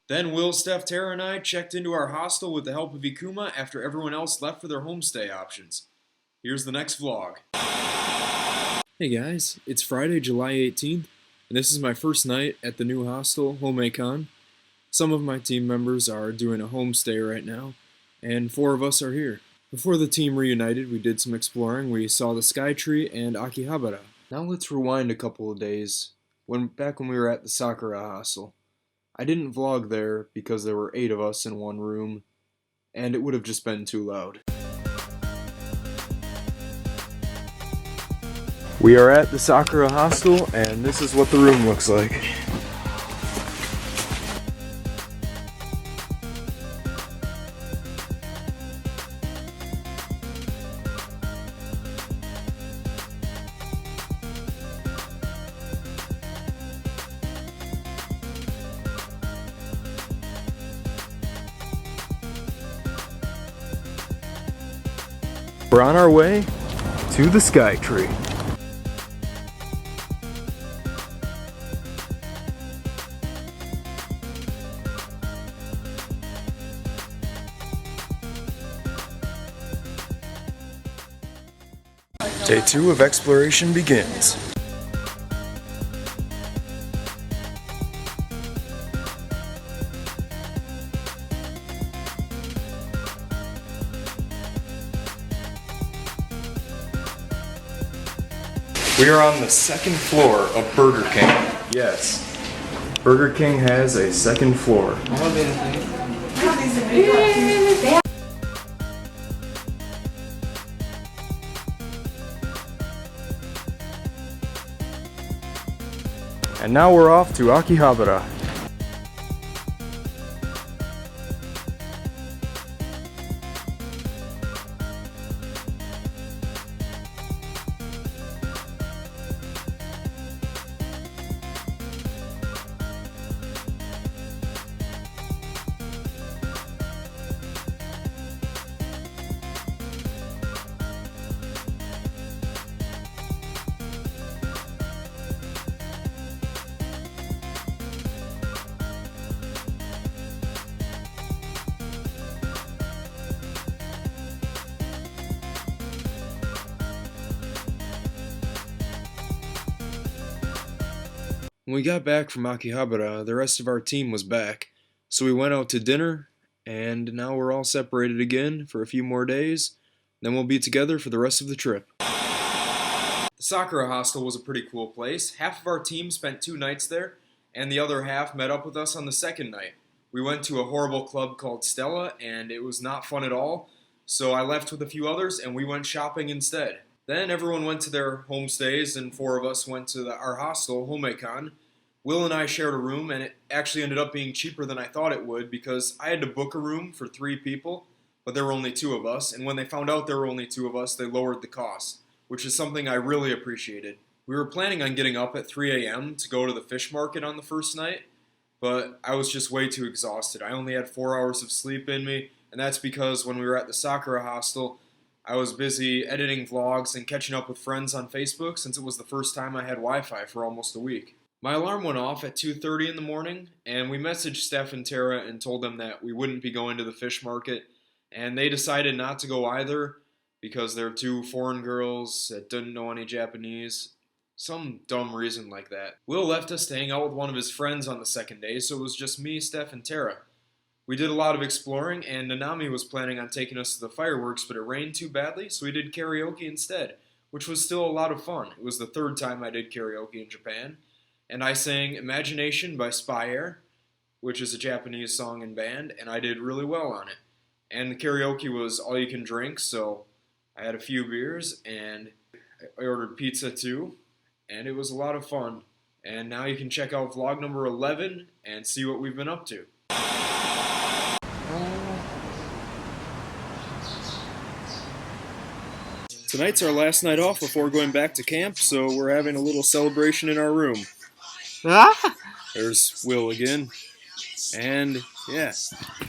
Then Will, Steph, Tara, and I checked into our hostel with the help of Ikuma after everyone else left for their homestay options. Here's the next vlog. Hey guys, it's Friday, July 18th, and this is my first night at the new hostel, Homekon. Some of my team members are doing a homestay right now, and 4 of us are here. Before the team reunited, we did some exploring. We saw the Sky Tree and Akihabara. Now let's rewind a couple of days, back when we were at the Sakura hostel. I didn't vlog there because there were 8 of us in one room, and it would have just been too loud. We are at the Sakura hostel, and this is what the room looks like. We're on our way to the Sky Tree. Day 2 of exploration begins. We are on the second floor of Burger King. Yes, Burger King has a second floor. And now we're off to Akihabara. When we got back from Akihabara, the rest of our team was back, so we went out to dinner, and now we're all separated again for a few more days, then we'll be together for the rest of the trip. The Sakura hostel was a pretty cool place. Half of our team spent 2 nights there, and the other half met up with us on the second night. We went to a horrible club called Stella, and it was not fun at all, so I left with a few others and we went shopping instead. Then everyone went to their homestays, and 4 of us went to our hostel, Homekon. Will and I shared a room, and it actually ended up being cheaper than I thought it would because I had to book a room for 3 people, but there were only 2 of us, and when they found out there were only 2 of us, they lowered the cost, which is something I really appreciated. We were planning on getting up at 3 a.m. to go to the fish market on the first night, but I was just way too exhausted. I only had 4 hours of sleep in me, and that's because when we were at the Sakura hostel, I was busy editing vlogs and catching up with friends on Facebook since it was the first time I had Wi-Fi for almost a week. My alarm went off at 2:30 in the morning, and we messaged Steph and Tara and told them that we wouldn't be going to the fish market, and they decided not to go either because they're 2 foreign girls that didn't know any Japanese. Some dumb reason like that. Will left us to hang out with one of his friends on the second day, so it was just me, Steph, and Tara. We did a lot of exploring, and Nanami was planning on taking us to the fireworks, but it rained too badly, so we did karaoke instead, which was still a lot of fun. It was the 3rd time I did karaoke in Japan, and I sang Imagination by Spy Air, which is a Japanese song and band, and I did really well on it. And the karaoke was all you can drink, so I had a few beers, and I ordered pizza too, and it was a lot of fun. And now you can check out vlog number 11 and see what we've been up to. Tonight's our last night off before going back to camp, so we're having a little celebration in our room. There's Will again. And, yeah,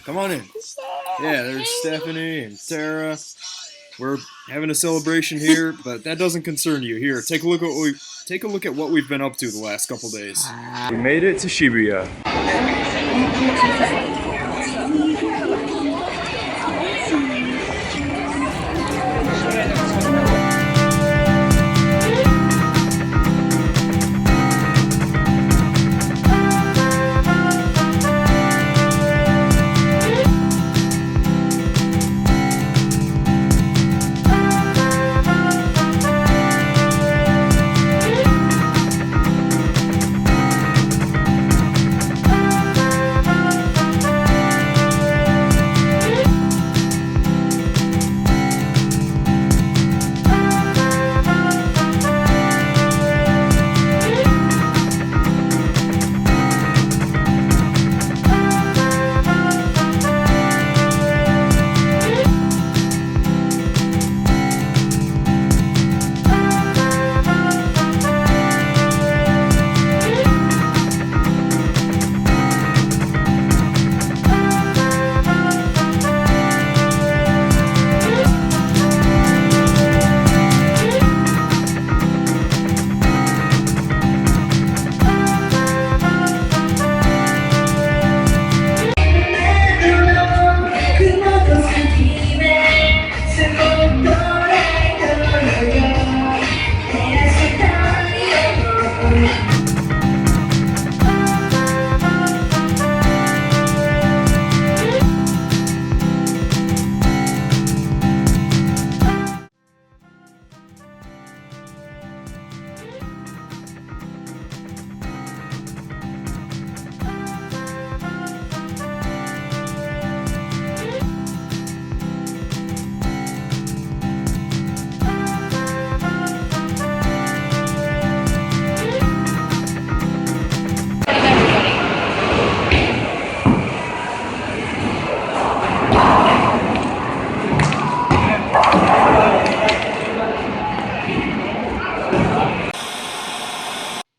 come on in. Yeah, there's Stephanie and Tara. We're having a celebration here, but that doesn't concern you. Here, take a look at what we've been up to the last couple days. We made it to Shibuya.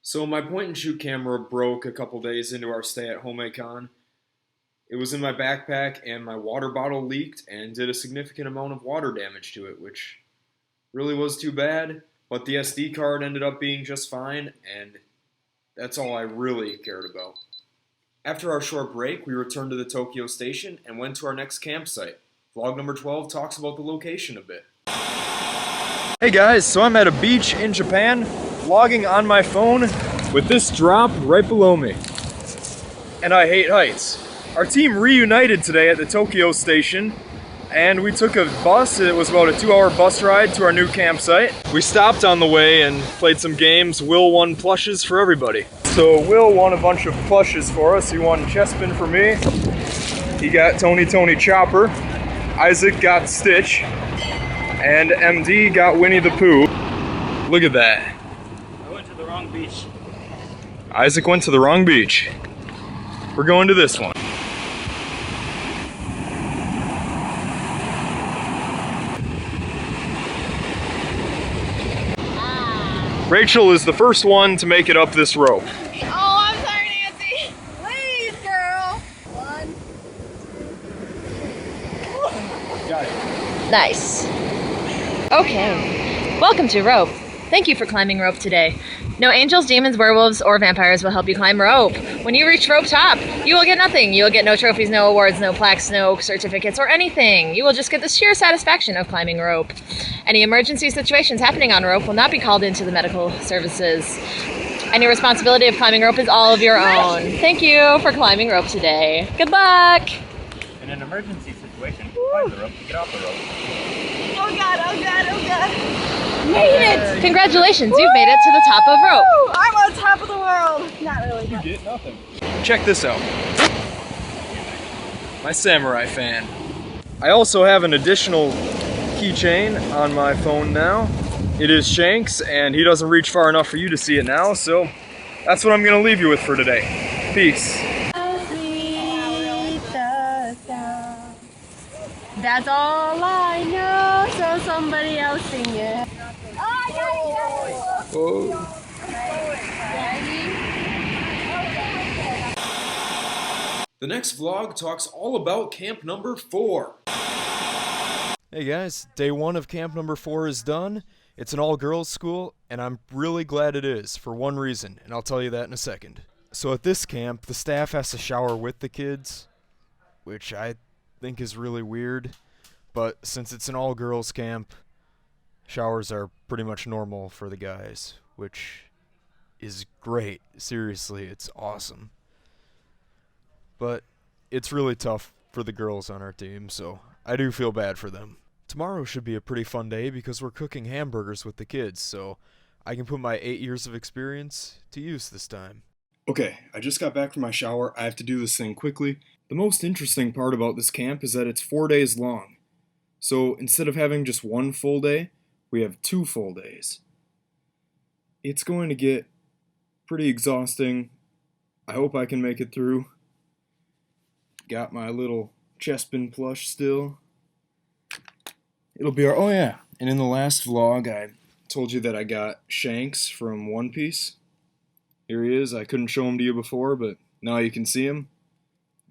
So my point-and-shoot camera broke a couple days into our stay at Homekon. It was in my backpack, and my water bottle leaked and did a significant amount of water damage to it, which really was too bad, but the SD card ended up being just fine, and that's all I really cared about. After our short break, we returned to the Tokyo station and went to our next campsite. Vlog number 12 talks about the location a bit. Hey guys, so I'm at a beach in Japan, vlogging on my phone with this drop right below me. And I hate heights. Our team reunited today at the Tokyo station, and we took a bus. It was about a 2-hour bus ride to our new campsite. We stopped on the way and played some games. Will won plushes for everybody. So Will won a bunch of plushes for us. He won Chespin for me. He got Tony Chopper. Isaac got Stitch. And MD got Winnie the Pooh. Look at that. I went to the wrong beach. Isaac went to the wrong beach. We're going to this one. Rachel is the first one to make it up this rope. Oh, I'm sorry, Nancy. Please, girl. One. Got it. Nice. Okay. Welcome to rope. Thank you for climbing rope today. No angels, demons, werewolves, or vampires will help you climb rope. When you reach rope top, you will get nothing. You will get no trophies, no awards, no plaques, no certificates, or anything. You will just get the sheer satisfaction of climbing rope. Any emergency situations happening on rope will not be called into the medical services. Any responsibility of climbing rope is all of your own. Thank you for climbing rope today. Good luck! In an emergency situation, climb the rope to get off the rope. Oh God, oh God, oh God. Made it! Congratulations, you've made it to the top of rope. Woo! I'm on top of the world. Not really. You get nothing. Check this out. My samurai fan. I also have an additional keychain on my phone now. It is Shanks, and he doesn't reach far enough for you to see it now, so that's what I'm gonna leave you with for today. Peace. That's all I know, so somebody else sing it. Whoa. The next vlog talks all about camp number 4. Hey guys, day 1 of camp number 4 is done. It's an all-girls school, and I'm really glad it is, for one reason, and I'll tell you that in a second. So at this camp, the staff has to shower with the kids, which I think is really weird, but since it's an all-girls camp, showers are pretty much normal for the guys, which is great. Seriously, it's awesome. But it's really tough for the girls on our team, so I do feel bad for them. Tomorrow should be a pretty fun day because we're cooking hamburgers with the kids, so I can put my 8 years of experience to use this time. Okay, I just got back from my shower. I have to do this thing quickly. The most interesting part about this camp is that it's 4 days long. So instead of having just 1 full day, we have 2 full days. It's going to get pretty exhausting. I hope I can make it through. Got my little Chespin plush still. It'll be oh yeah, and in the last vlog I told you that I got Shanks from One Piece. Here he is. I couldn't show him to you before, but now you can see him.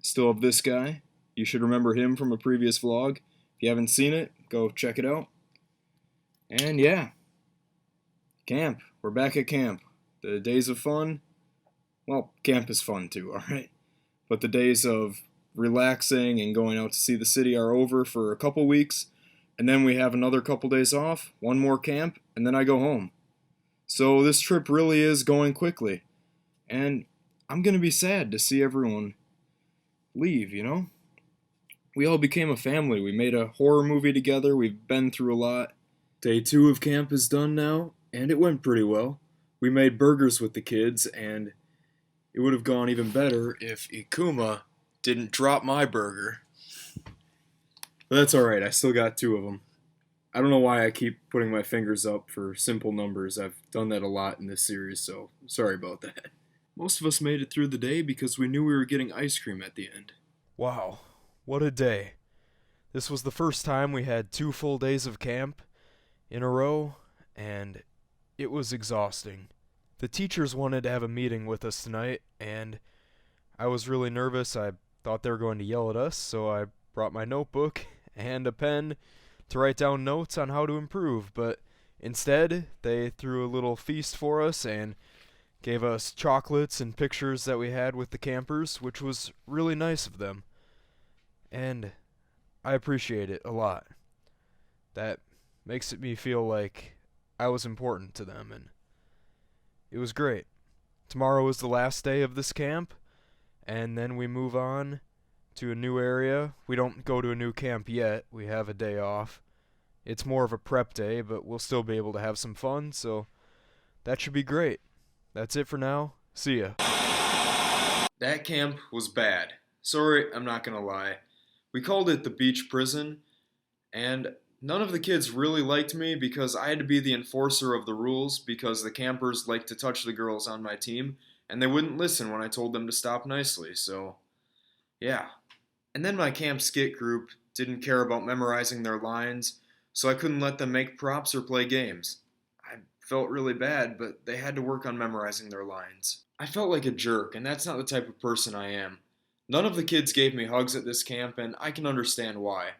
Still have this guy. You should remember him from a previous vlog. If you haven't seen it, go check it out. And yeah, camp. We're back at camp. The days of fun, well, camp is fun too, alright? But the days of relaxing and going out to see the city are over for a couple weeks, and then we have another couple days off, 1 more camp, and then I go home. So this trip really is going quickly, and I'm gonna be sad to see everyone leave, you know? We all became a family. We made a horror movie together. We've been through a lot. Day 2 of camp is done now, and it went pretty well. We made burgers with the kids, and it would have gone even better if Ikuma didn't drop my burger. But that's alright, I still got 2 of them. I don't know why I keep putting my fingers up for simple numbers. I've done that a lot in this series, so sorry about that. Most of us made it through the day because we knew we were getting ice cream at the end. Wow, what a day. This was the first time we had 2 full days of camp in a row, and it was exhausting. The teachers wanted to have a meeting with us tonight, and I was really nervous. I thought they were going to yell at us, so I brought my notebook and a pen to write down notes on how to improve, but instead they threw a little feast for us and gave us chocolates and pictures that we had with the campers, which was really nice of them, and I appreciate it a lot. That makes me feel like I was important to them, and it was great. Tomorrow is the last day of this camp, and then we move on to a new area. We don't go to a new camp yet. We have a day off. It's more of a prep day, but we'll still be able to have some fun, so that should be great. That's it for now. See ya. That camp was bad. Sorry, I'm not gonna lie. We called it the beach prison, and none of the kids really liked me because I had to be the enforcer of the rules because the campers liked to touch the girls on my team, and they wouldn't listen when I told them to stop nicely, so yeah. And then my camp skit group didn't care about memorizing their lines, so I couldn't let them make props or play games. I felt really bad, but they had to work on memorizing their lines. I felt like a jerk, and that's not the type of person I am. None of the kids gave me hugs at this camp, and I can understand why.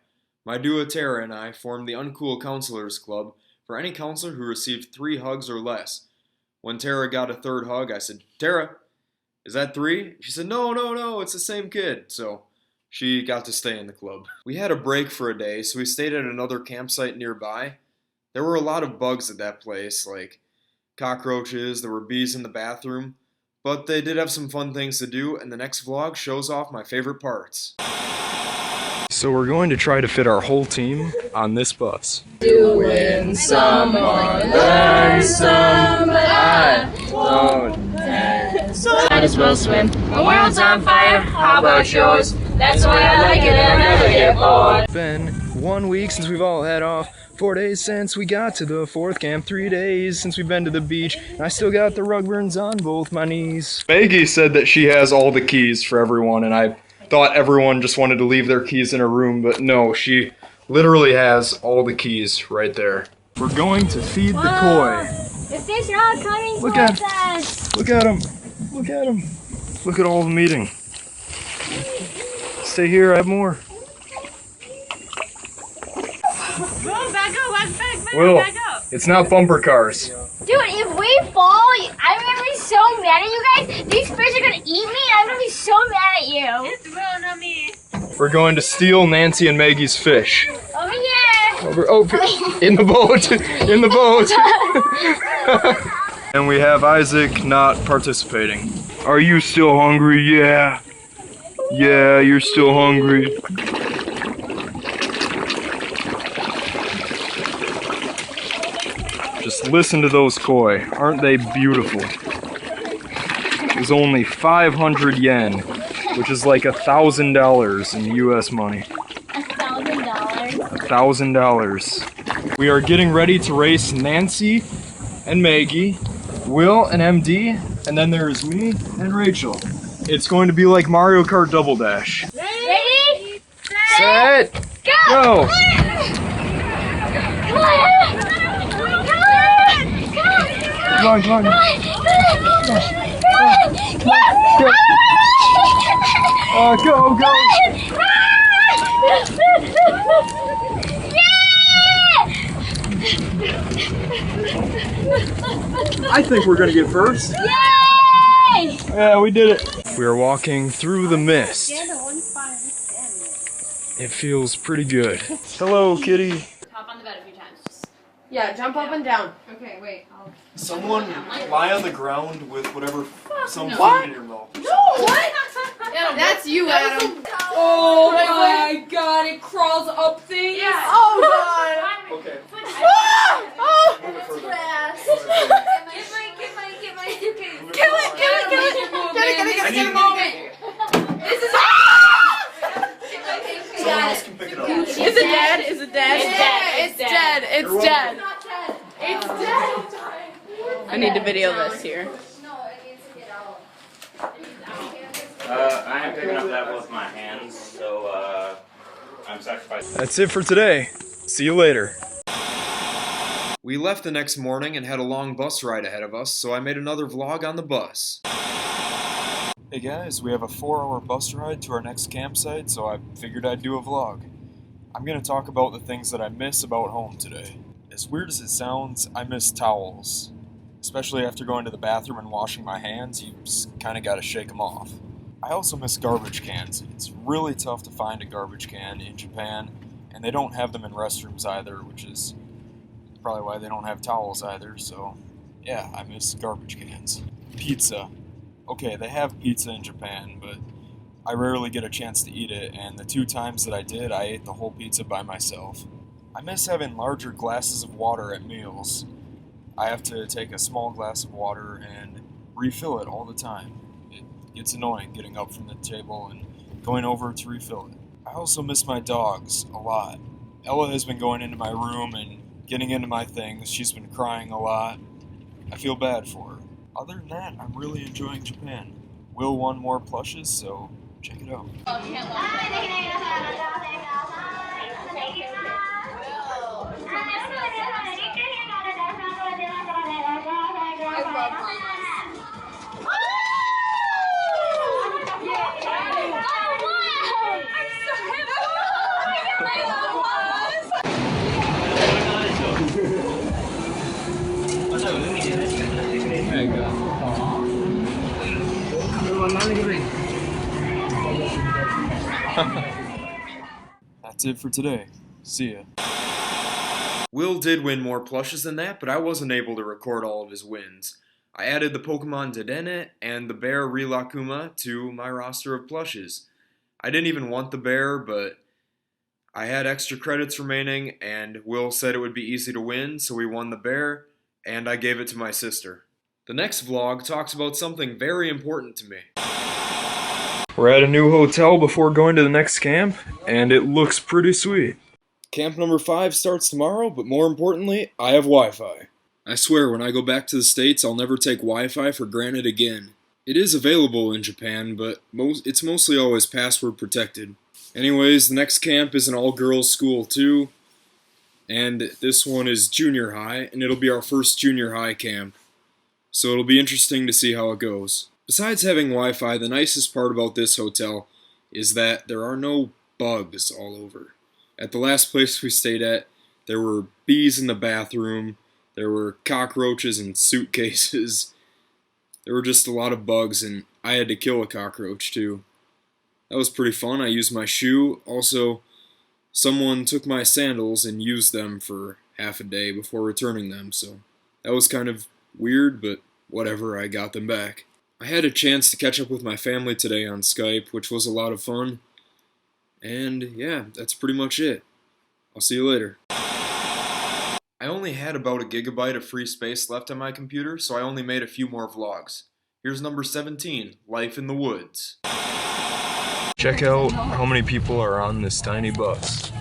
My duo Tara and I formed the Uncool Counselors Club for any counselor who received 3 hugs or less. When Tara got a 3rd hug, I said, "Tara, is that 3?" She said, No, it's the same kid. So she got to stay in the club. We had a break for a day, so we stayed at another campsite nearby. There were a lot of bugs at that place, like cockroaches, there were bees in the bathroom, but they did have some fun things to do, and the next vlog shows off my favorite parts. So we're going to try to fit our whole team on this bus. Doing some more, learn some, but I don't Might as well swim. The world's on fire, how about yours? That's the way I like it and I never get bored. It's been 1 week since we've all had off. 4 days since we got to the 4th camp. 3 days since we've been to the beach. And I still got the rug burns on both my knees. Maggie said that she has all the keys for everyone, and I thought everyone just wanted to leave their keys in her room, but no, she literally has all the keys right there. We're going to feed the koi. The fish are all coming Look towards at- us. Look at them. Look at them. Look at all of them eating. Stay here, I have more. Go back up, Will, back up. it's not bumper cars. Dude, if we fall, I'm gonna be so mad at you guys. These fish are gonna eat me, and I'm gonna be so mad at you. It's Will, not me. We're going to steal Nancy and Maggie's fish. Over here. In the boat. In the boat. And we have Isaac not participating. Are you still hungry? Yeah. Yeah, you're still hungry. Just listen to those koi. Aren't they beautiful? It was only 500 yen, which is like $1,000 in US money. $1,000. $1,000. We are getting ready to race Nancy and Maggie, Will and MD, and then there's me and Rachel. It's going to be like Mario Kart Double Dash. Ready? Set, go! Come on, come on. Go, go! I think we're gonna get first. Yay! Yeah, we did it. We are walking through the mist. It feels pretty good. Hello, kitty. Hop on the bed a few times. Yeah, jump up and down. Okay, wait. Someone lie on the ground with whatever some What? food in your mouth. No! What? That's you, Adam. Oh my god, it crawls up things? Yeah. Oh god. Okay. Oh! Someone else can pick it up. Is it dead? Is it dead? It's dead. It's dead. It's dead. I need to video this here. I am picking up that with my hands, so I'm sacrificing. That's it for today. See you later. We left the next morning and had a long bus ride ahead of us, so I made another vlog on the bus. Hey guys, we have a 4-hour bus ride to our next campsite, so I figured I'd do a vlog. I'm going to talk about the things that I miss about home today. As weird as it sounds, I miss towels. Especially after going to the bathroom and washing my hands, you just kind of got to shake them off. I also miss garbage cans. It's really tough to find a garbage can in Japan, and they don't have them in restrooms either, which is probably why they don't have towels either, so yeah, I miss garbage cans. Pizza. Okay, they have pizza in Japan, but I rarely get a chance to eat it, and the 2 times that I did, I ate the whole pizza by myself. I miss having larger glasses of water at meals. I have to take a small glass of water and refill it all the time. It gets annoying getting up from the table and going over to refill it. I also miss my dogs a lot. Ella has been going into my room and getting into my things. She's been crying a lot. I feel bad for her. Other than that, I'm really enjoying Japan. Will won more plushes, so check it out. That's it for today. See ya. Will did win more plushes than that, but I wasn't able to record all of his wins. I added the Pokemon Dedenne and the bear Rilakkuma to my roster of plushes. I didn't even want the bear, but I had extra credits remaining, and Will said it would be easy to win, so we won the bear, and I gave it to my sister. The next vlog talks about something very important to me. We're at a new hotel before going to the next camp, and it looks pretty sweet. Camp number 5 starts tomorrow, but more importantly, I have Wi-Fi. I swear when I go back to the States, I'll never take Wi-Fi for granted again. It is available in Japan, but it's mostly always password protected. Anyways, the next camp is an all-girls school too, and this one is junior high, and it'll be our first junior high camp. So it'll be interesting to see how it goes. Besides having Wi-Fi, the nicest part about this hotel is that there are no bugs all over. At the last place we stayed at, there were bees in the bathroom, there were cockroaches in suitcases, there were just a lot of bugs, and I had to kill a cockroach too. That was pretty fun. I used my shoe. Also, someone took my sandals and used them for half a day before returning them, so that was kind of weird, but whatever, I got them back. I had a chance to catch up with my family today on Skype, which was a lot of fun. And yeah, that's pretty much it. I'll see you later. I only had about a gigabyte of free space left on my computer, so I only made a few more vlogs. Here's number 17, Life in the Woods. Check out how many people are on this tiny bus.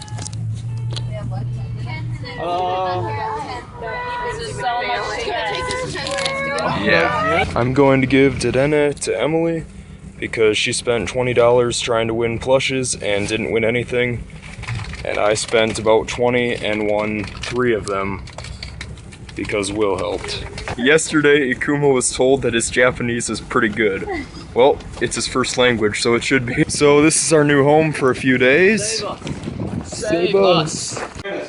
Yeah. I'm going to give Dedenne to Emily because she spent $20 trying to win plushes and didn't win anything. And I spent about 20 and won 3 of them because Will helped. Yesterday, Ikuma was told that his Japanese is pretty good. Well, it's his first language, so it should be. So this is our new home for a few days. Save us.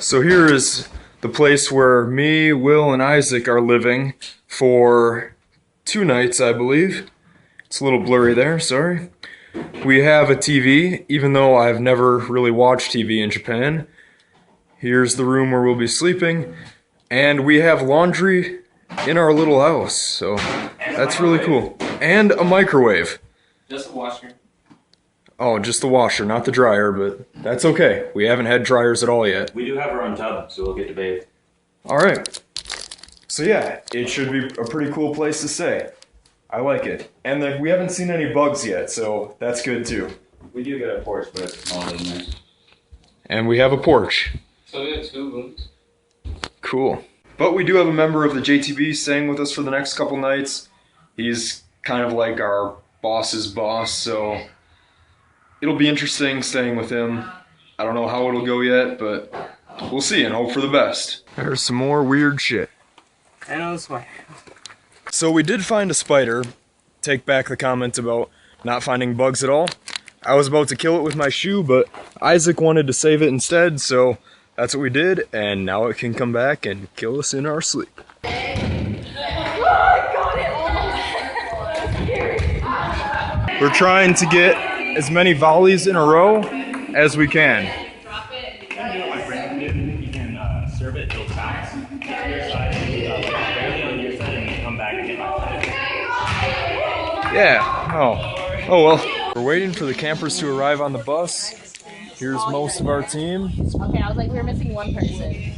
So here is the place where me, Will, and Isaac are living for 2 nights, I believe. It's a little blurry there, sorry. We have a TV, even though I've never really watched TV in Japan. Here's the room where we'll be sleeping. And we have laundry in our little house, so that's really cool. And a microwave. Just a washer. Oh, just the washer, not the dryer, but that's okay. We haven't had dryers at all yet. We do have our own tub, so we'll get to bathe. Alright. So yeah, it should be a pretty cool place to stay. I like it. And we haven't seen any bugs yet, so that's good too. We do get a porch, but it's smaller than that. And we have a porch. So we have 2 rooms. Cool. But we do have a member of the JTB staying with us for the next couple nights. He's kind of like our boss's boss, so it'll be interesting staying with him. I don't know how it'll go yet, but we'll see and hope for the best. There's some more weird shit. I know this way. So we did find a spider. Take back the comment about not finding bugs at all. I was about to kill it with my shoe, but Isaac wanted to save it instead, so that's what we did, and now it can come back and kill us in our sleep. We're trying to get as many volleys in a row as we can. You can serve it till bounce. Your side, barely on your side, and come back and get my side. Yeah. Oh well. We're waiting for the campers to arrive on the bus. Here's most of our team. Okay, I was like, we were missing one person.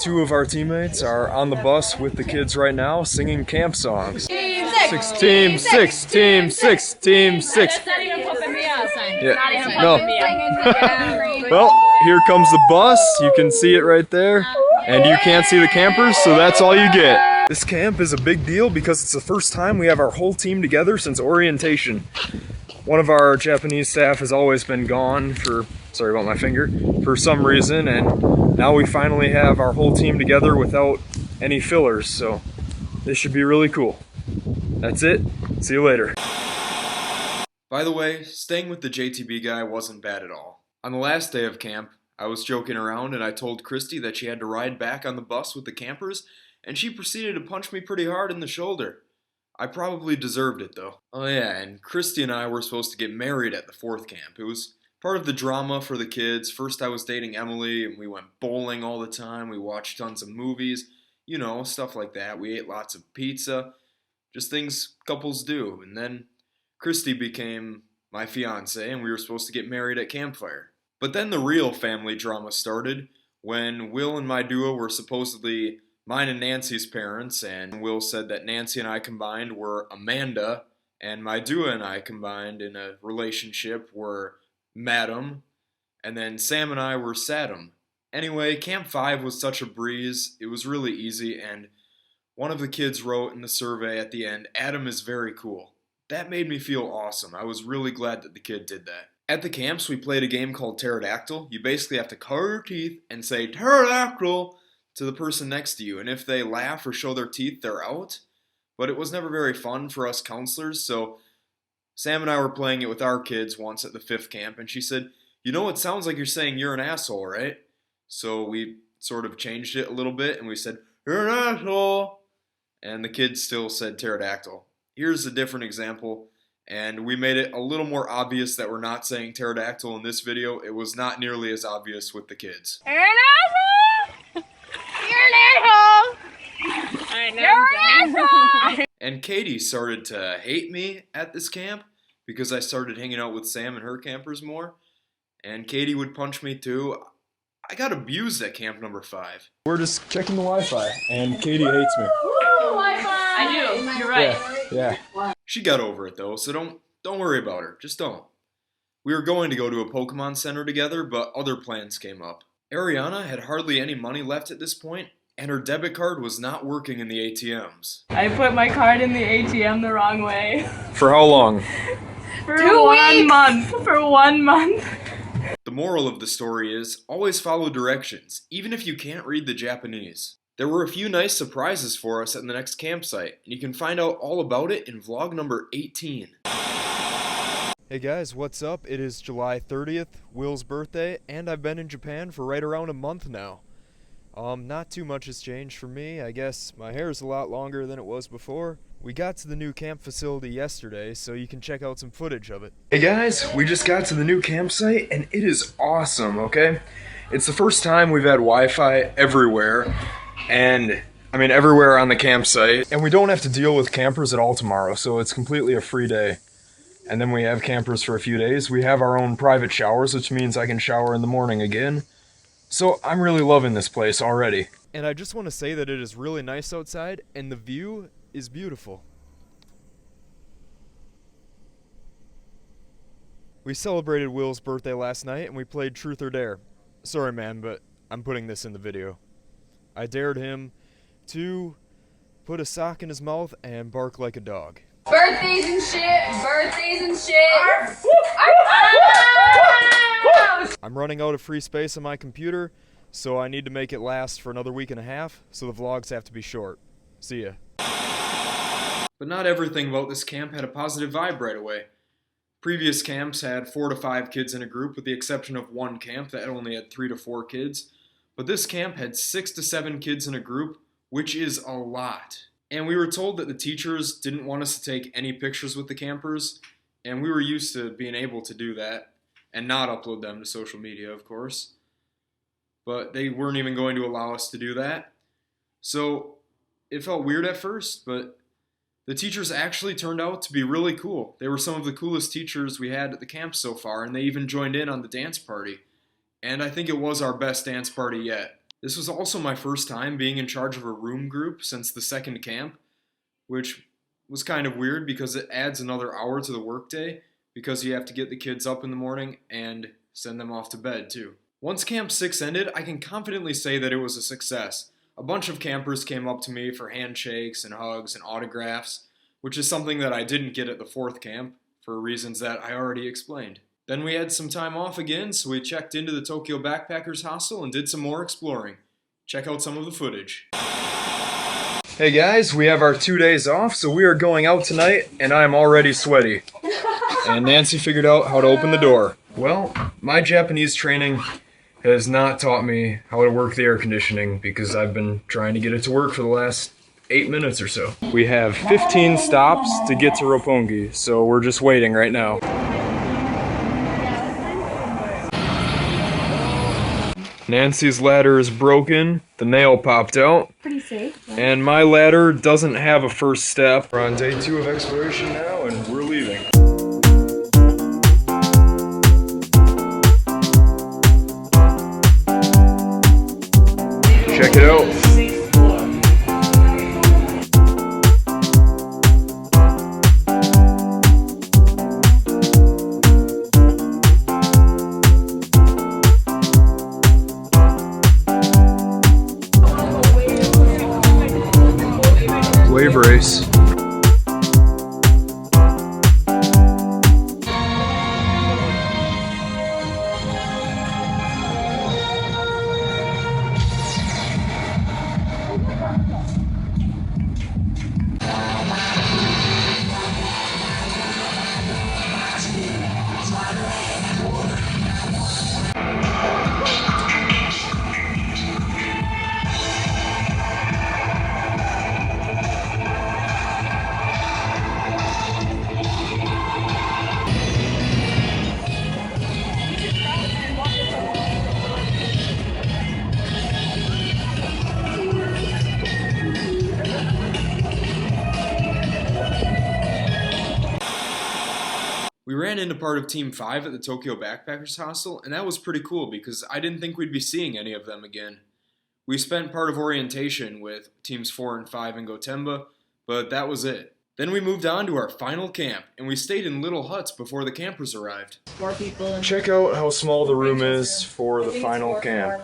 2 of our teammates are on the bus with the kids right now singing camp songs. Team 6 team 6 team 6 team 6. That's not even pumping me up, son. Yeah. Not even No. pumping me up. Well, here comes the bus. You can see it right there. And you can't see the campers, so that's all you get. This camp is a big deal because it's the first time we have our whole team together since orientation. One of our Japanese staff has always been gone for, sorry about my finger, for some reason, and now we finally have our whole team together without any fillers, so this should be really cool. That's it. See you later. By the way, staying with the JTB guy wasn't bad at all. On the last day of camp, I was joking around and I told Christy that she had to ride back on the bus with the campers, and she proceeded to punch me pretty hard in the shoulder. I probably deserved it though. Oh yeah, and Christy and I were supposed to get married at the 4th camp. It was part of the drama for the kids. First I was dating Emily and we went bowling all the time. We watched tons of movies, you know, stuff like that. We ate lots of pizza, just things couples do. And then Christy became my fiance and we were supposed to get married at campfire. But then the real family drama started when Will and my duo were supposedly mine and Nancy's parents, and Will said that Nancy and I combined were Amanda, and my duo and I combined in a relationship were Madam, and then Sam and I were Sadam. Anyway, Camp 5 was such a breeze, it was really easy, and one of the kids wrote in the survey at the end, "Adam is very cool." That made me feel awesome. I was really glad that the kid did that. At the camps, we played a game called Pterodactyl. You basically have to cover your teeth and say, "Pterodactyl," to the person next to you, and if they laugh or show their teeth, they're out. But it was never very fun for us counselors, so Sam and I were playing it with our kids once at the 5th camp, and she said, "You know, it sounds like you're saying you're an asshole, right?" So we sort of changed it a little bit, and we said, "You're an asshole," and the kids still said pterodactyl. Here's a different example, and we made it a little more obvious that we're not saying pterodactyl in this video. It was not nearly as obvious with the kids. You're an asshole! You're an asshole! You're an asshole! And Katie started to hate me at this camp because I started hanging out with Sam and her campers more. And Katie would punch me too. I got abused at camp number 5. We're just checking the Wi-Fi, and Katie hates me. I do. You're right. Yeah. She got over it though, so don't worry about her. Just don't. We were going to go to a Pokemon Center together, but other plans came up. Ariana had hardly any money left at this point, and her debit card was not working in the ATMs. I put my card in the ATM the wrong way. For how long? For 1 month. For 1 month. The moral of the story is, always follow directions, even if you can't read the Japanese. There were a few nice surprises for us at the next campsite, and you can find out all about it in vlog number 18. Hey guys, what's up? It is July 30th, Will's birthday, and I've been in Japan for right around a month now. Not too much has changed for me. I guess my hair is a lot longer than it was before. We got to the new camp facility yesterday, so you can check out some footage of it. Hey guys, we just got to the new campsite, and it is awesome, okay? It's the first time we've had Wi-Fi everywhere, and I mean everywhere on the campsite, and we don't have to deal with campers at all tomorrow, so it's completely a free day. And then we have campers for a few days. We have our own private showers, which means I can shower in the morning again. So I'm really loving this place already. And I just want to say that it is really nice outside, and the view is beautiful. We celebrated Will's birthday last night, and we played Truth or Dare. Sorry man, but I'm putting this in the video. I dared him to put a sock in his mouth and bark like a dog. Birthdays and shit. Birthdays and shit. I'm running out of free space on my computer, so I need to make it last for another week and a half, so the vlogs have to be short. See ya. But not everything about this camp had a positive vibe right away. Previous camps had 4 to 5 kids in a group, with the exception of one camp that only had 3 to 4 kids. But this camp had 6 to 7 kids in a group, which is a lot. And we were told that the teachers didn't want us to take any pictures with the campers, and we were used to being able to do that, and not upload them to social media, of course. But they weren't even going to allow us to do that. So it felt weird at first, but The teachers actually turned out to be really cool. They were some of the coolest teachers we had at the camp so far, and they even joined in on the dance party. And I think it was our best dance party yet. This was also my first time being in charge of a room group since the second camp, which was kind of weird because it adds another hour to the workday because you have to get the kids up in the morning and send them off to bed too. Once Camp 6 ended, I can confidently say that it was a success. A bunch of campers came up to me for handshakes and hugs and autographs, which is something that I didn't get at the fourth camp, for reasons that I already explained. Then we had some time off again, so we checked into the Tokyo Backpackers Hostel and did some more exploring. Check out some of the footage. Hey guys, we have our 2 days off, so we are going out tonight, and I'm already sweaty. And Nancy figured out how to open the door. Well, my Japanese training has not taught me how to work the air conditioning because I've been trying to get it to work for the last 8 minutes or so. We have 15 stops to get to Roppongi, so we're just waiting right now. Nancy's ladder is broken, the nail popped out. Pretty safe. Right? And my ladder doesn't have a first step. We're on day 2 of exploration now, and we're leaving. Check it out. Wave race. We ran into part of Team 5 at the Tokyo Backpackers Hostel, and that was pretty cool because I didn't think we'd be seeing any of them again. We spent part of orientation with Teams 4 and 5 in Gotemba, but that was it. Then we moved on to our final camp, and we stayed in little huts before the campers arrived. 4 people. Check out how small the room is for the final camp.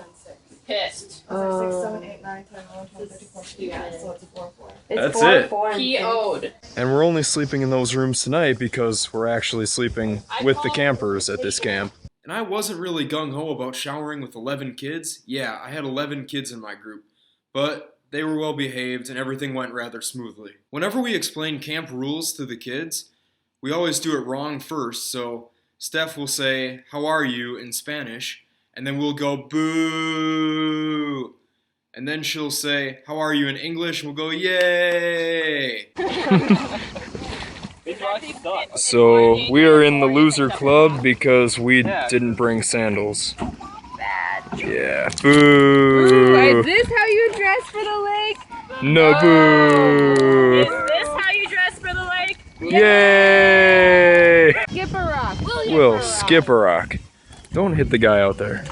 Pissed. 6, 7, 8, 9, 10, 11, 12, 13, 14, yeah, so it's a 4, 4. That's it. PO'd. And we're only sleeping in those rooms tonight because we're actually sleeping with the campers at this camp. And I wasn't really gung-ho about showering with 11 kids. Yeah, I had 11 kids in my group, but they were well behaved and everything went rather smoothly. Whenever we explain camp rules to the kids, we always do it wrong first, so Steph will say, "How are you?" in Spanish, and then we'll go, "Boo!" And then she'll say, "How are you?" in English, and we'll go, "Yay!" So we are in the loser club because we didn't bring sandals. Yeah. Boo! Is this how you dress for the lake? No, boo! Is this how you dress for the lake? Yay! Skip a rock. We'll skip a rock. Don't hit the guy out there.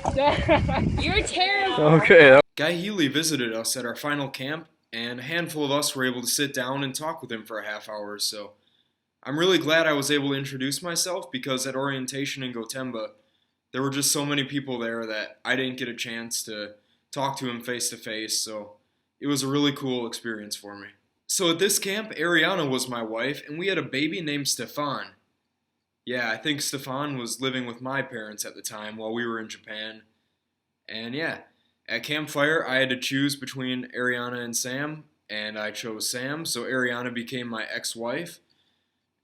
You're terrible. Okay. Guy Healy visited us at our final camp, and a handful of us were able to sit down and talk with him for a half hour or so. I'm really glad I was able to introduce myself because at orientation in Gotemba, there were just so many people there that I didn't get a chance to talk to him face to face, so it was a really cool experience for me. So at this camp, Ariana was my wife, and we had a baby named Stefan. Yeah, I think Stefan was living with my parents at the time while we were in Japan. And yeah, at campfire, I had to choose between Ariana and Sam, and I chose Sam, so Ariana became my ex-wife,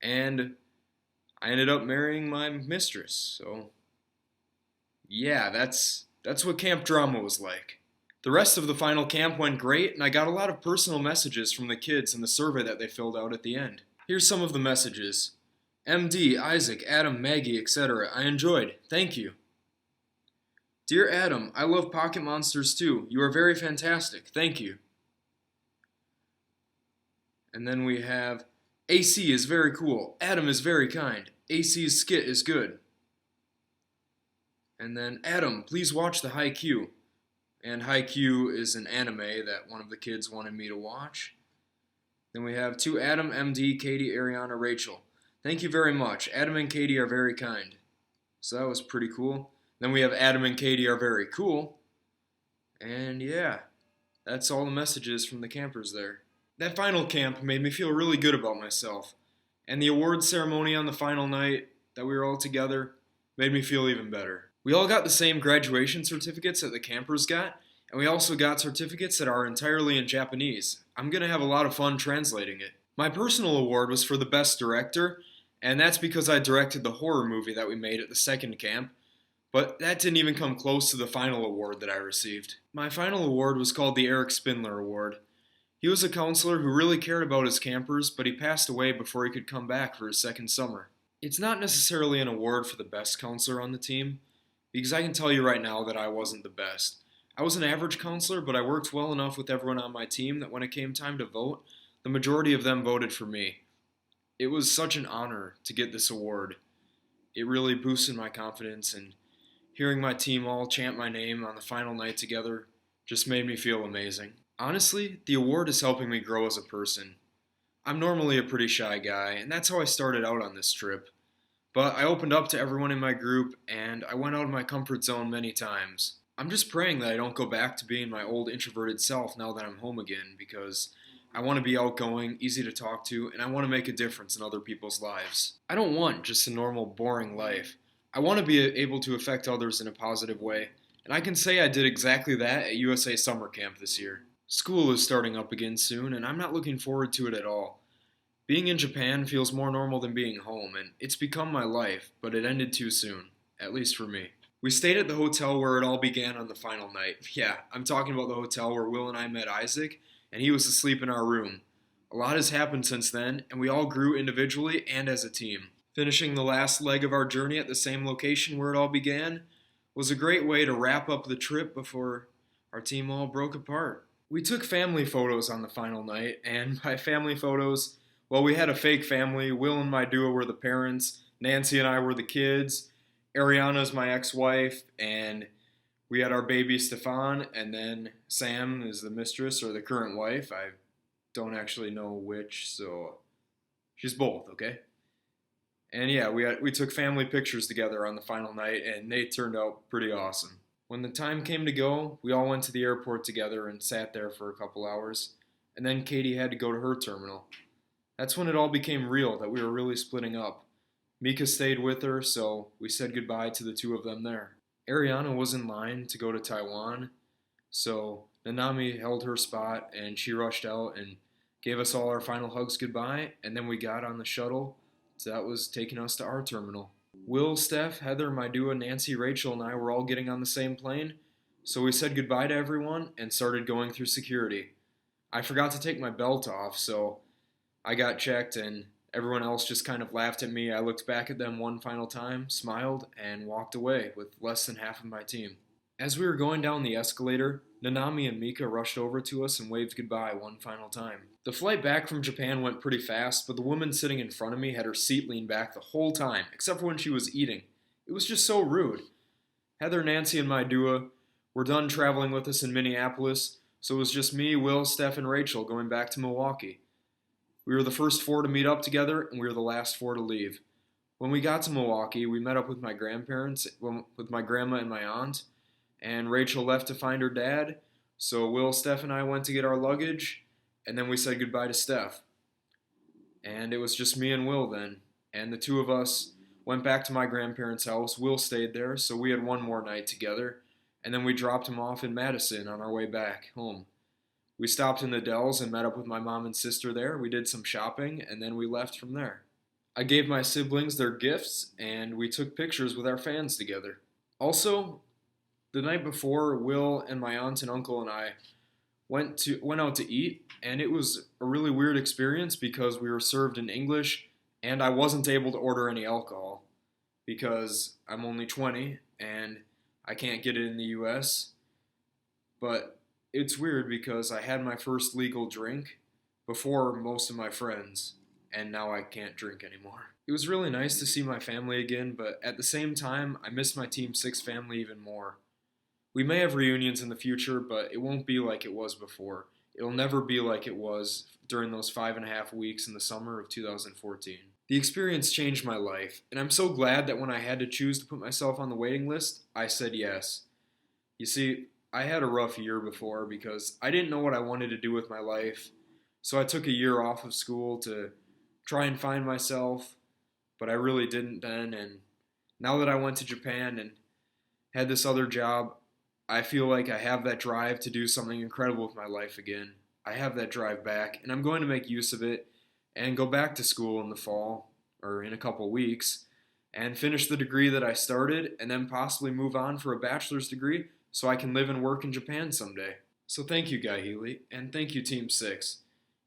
and I ended up marrying my mistress, so yeah, that's what camp drama was like. The rest of the final camp went great, and I got a lot of personal messages from the kids in the survey that they filled out at the end. Here's some of the messages. MD, Isaac, Adam, Maggie, etc. I enjoyed. Thank you. Dear Adam, I love Pocket Monsters too. You are very fantastic. Thank you. And then we have, AC is very cool. Adam is very kind. AC's skit is good. And then, Adam, please watch the Haikyuu. And Haikyuu is an anime that one of the kids wanted me to watch. Then we have to Adam, MD, Katie, Ariana, Rachel. Thank you very much. Adam and Katie are very kind. So that was pretty cool. Then we have Adam and Katie are very cool. And yeah, that's all the messages from the campers there. That final camp made me feel really good about myself. And the awards ceremony on the final night that we were all together made me feel even better. We all got the same graduation certificates that the campers got, and we also got certificates that are entirely in Japanese. I'm going to have a lot of fun translating it. My personal award was for the best director, and that's because I directed the horror movie that we made at the second camp, but that didn't even come close to the final award that I received. My final award was called the Eric Spindler Award. He was a counselor who really cared about his campers, but he passed away before he could come back for his second summer. It's not necessarily an award for the best counselor on the team, because I can tell you right now that I wasn't the best. I was an average counselor, but I worked well enough with everyone on my team that when it came time to vote, the majority of them voted for me. It was such an honor to get this award. It really boosted my confidence, and hearing my team all chant my name on the final night together just made me feel amazing. Honestly, the award is helping me grow as a person. I'm normally a pretty shy guy, and that's how I started out on this trip. But I opened up to everyone in my group, and I went out of my comfort zone many times. I'm just praying that I don't go back to being my old introverted self now that I'm home again, because I want to be outgoing, easy to talk to, and I want to make a difference in other people's lives. I don't want just a normal, boring life. I want to be able to affect others in a positive way, and I can say I did exactly that at USA Summer Camp this year. School is starting up again soon, and I'm not looking forward to it at all. Being in Japan feels more normal than being home, and it's become my life, but it ended too soon, at least for me. We stayed at the hotel where it all began on the final night. Yeah, I'm talking about the hotel where Will and I met Isaac, and he was asleep in our room. A lot has happened since then, and we all grew individually and as a team. Finishing the last leg of our journey at the same location where it all began was a great way to wrap up the trip before our team all broke apart. We took family photos on the final night, and by family photos, well, we had a fake family. Will and my duo were the parents, Nancy and I were the kids, Ariana's my ex-wife, and we had our baby Stefan, and then Sam is the mistress or the current wife. I don't actually know which, so she's both, okay? And yeah, we took family pictures together on the final night, and they turned out pretty awesome. When the time came to go, we all went to the airport together and sat there for a couple hours, and then Katie had to go to her terminal. That's when it all became real, that we were really splitting up. Mika stayed with her, so we said goodbye to the two of them there. Ariana was in line to go to Taiwan, so Nanami held her spot, and she rushed out and gave us all our final hugs goodbye, and then we got on the shuttle, so that was taking us to our terminal. Will, Steph, Heather, my duo, Nancy, Rachel, and I were all getting on the same plane, so we said goodbye to everyone and started going through security. I forgot to take my belt off, so I got checked, and everyone else just kind of laughed at me. I looked back at them one final time, smiled, and walked away with less than half of my team. As we were going down the escalator, Nanami and Mika rushed over to us and waved goodbye one final time. The flight back from Japan went pretty fast, but the woman sitting in front of me had her seat leaned back the whole time, except for when she was eating. It was just so rude. Heather, Nancy, and my duo were done traveling with us in Minneapolis, so it was just me, Will, Steph, and Rachel going back to Milwaukee. We were the first 4 to meet up together, and we were the last 4 to leave. When we got to Milwaukee, we met up with my grandparents, with my grandma and my aunt, and Rachel left to find her dad, so Will, Steph, and I went to get our luggage, and then we said goodbye to Steph. And it was just me and Will then, and the two of us went back to my grandparents' house. Will stayed there, so we had one more night together, and then we dropped him off in Madison on our way back home. We stopped in the Dells and met up with my mom and sister there. We did some shopping, and then we left from there. I gave my siblings their gifts, and we took pictures with our fans together. Also, the night before, Will and my aunt and uncle and I went out to eat, and it was a really weird experience because we were served in English, and I wasn't able to order any alcohol because I'm only 20, and I can't get it in the US, but it's weird because I had my first legal drink before most of my friends. and now I can't drink anymore. It was really nice to see my family again, but at the same time, I miss my Team 6 family even more. We may have reunions in the future, but it won't be like it was before. It'll never be like it was during those 5.5 weeks in the summer of 2014. The experience changed my life, and I'm so glad that when I had to choose to put myself on the waiting list, I said yes. You see, I had a rough year before because I didn't know what I wanted to do with my life, so I took a year off of school to try and find myself, but I really didn't then, and now that I went to Japan and had this other job, I feel like I have that drive to do something incredible with my life again. I have that drive back, and I'm going to make use of it and go back to school in the fall, or in a couple weeks, and finish the degree that I started, and then possibly move on for a bachelor's degree so I can live and work in Japan someday. So thank you, Guy Healy, and thank you, Team 6.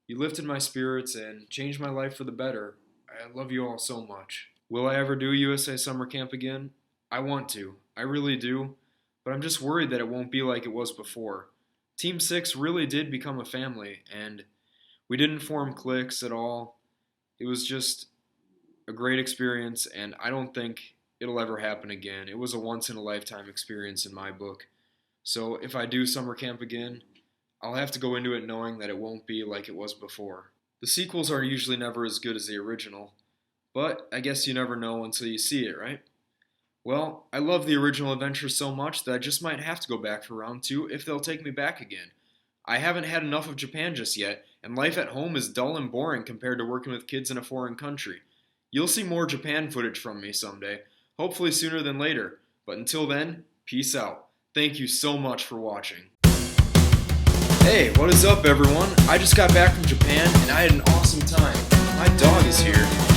You lifted my spirits and changed my life for the better. I love you all so much. Will I ever do USA Summer Camp again? I want to. I really do. But I'm just worried that it won't be like it was before. Team 6 really did become a family, and we didn't form cliques at all. It was just a great experience, and I don't think it'll ever happen again. It was a once-in-a-lifetime experience in my book. So if I do summer camp again, I'll have to go into it knowing that it won't be like it was before. The sequels are usually never as good as the original, but I guess you never know until you see it, right? Well, I love the original adventure so much that I just might have to go back for round 2 if they'll take me back again. I haven't had enough of Japan just yet, and life at home is dull and boring compared to working with kids in a foreign country. You'll see more Japan footage from me someday, hopefully sooner than later, but until then, peace out. Thank you so much for watching. Hey, what is up everyone? I just got back from Japan and I had an awesome time. My dog is here.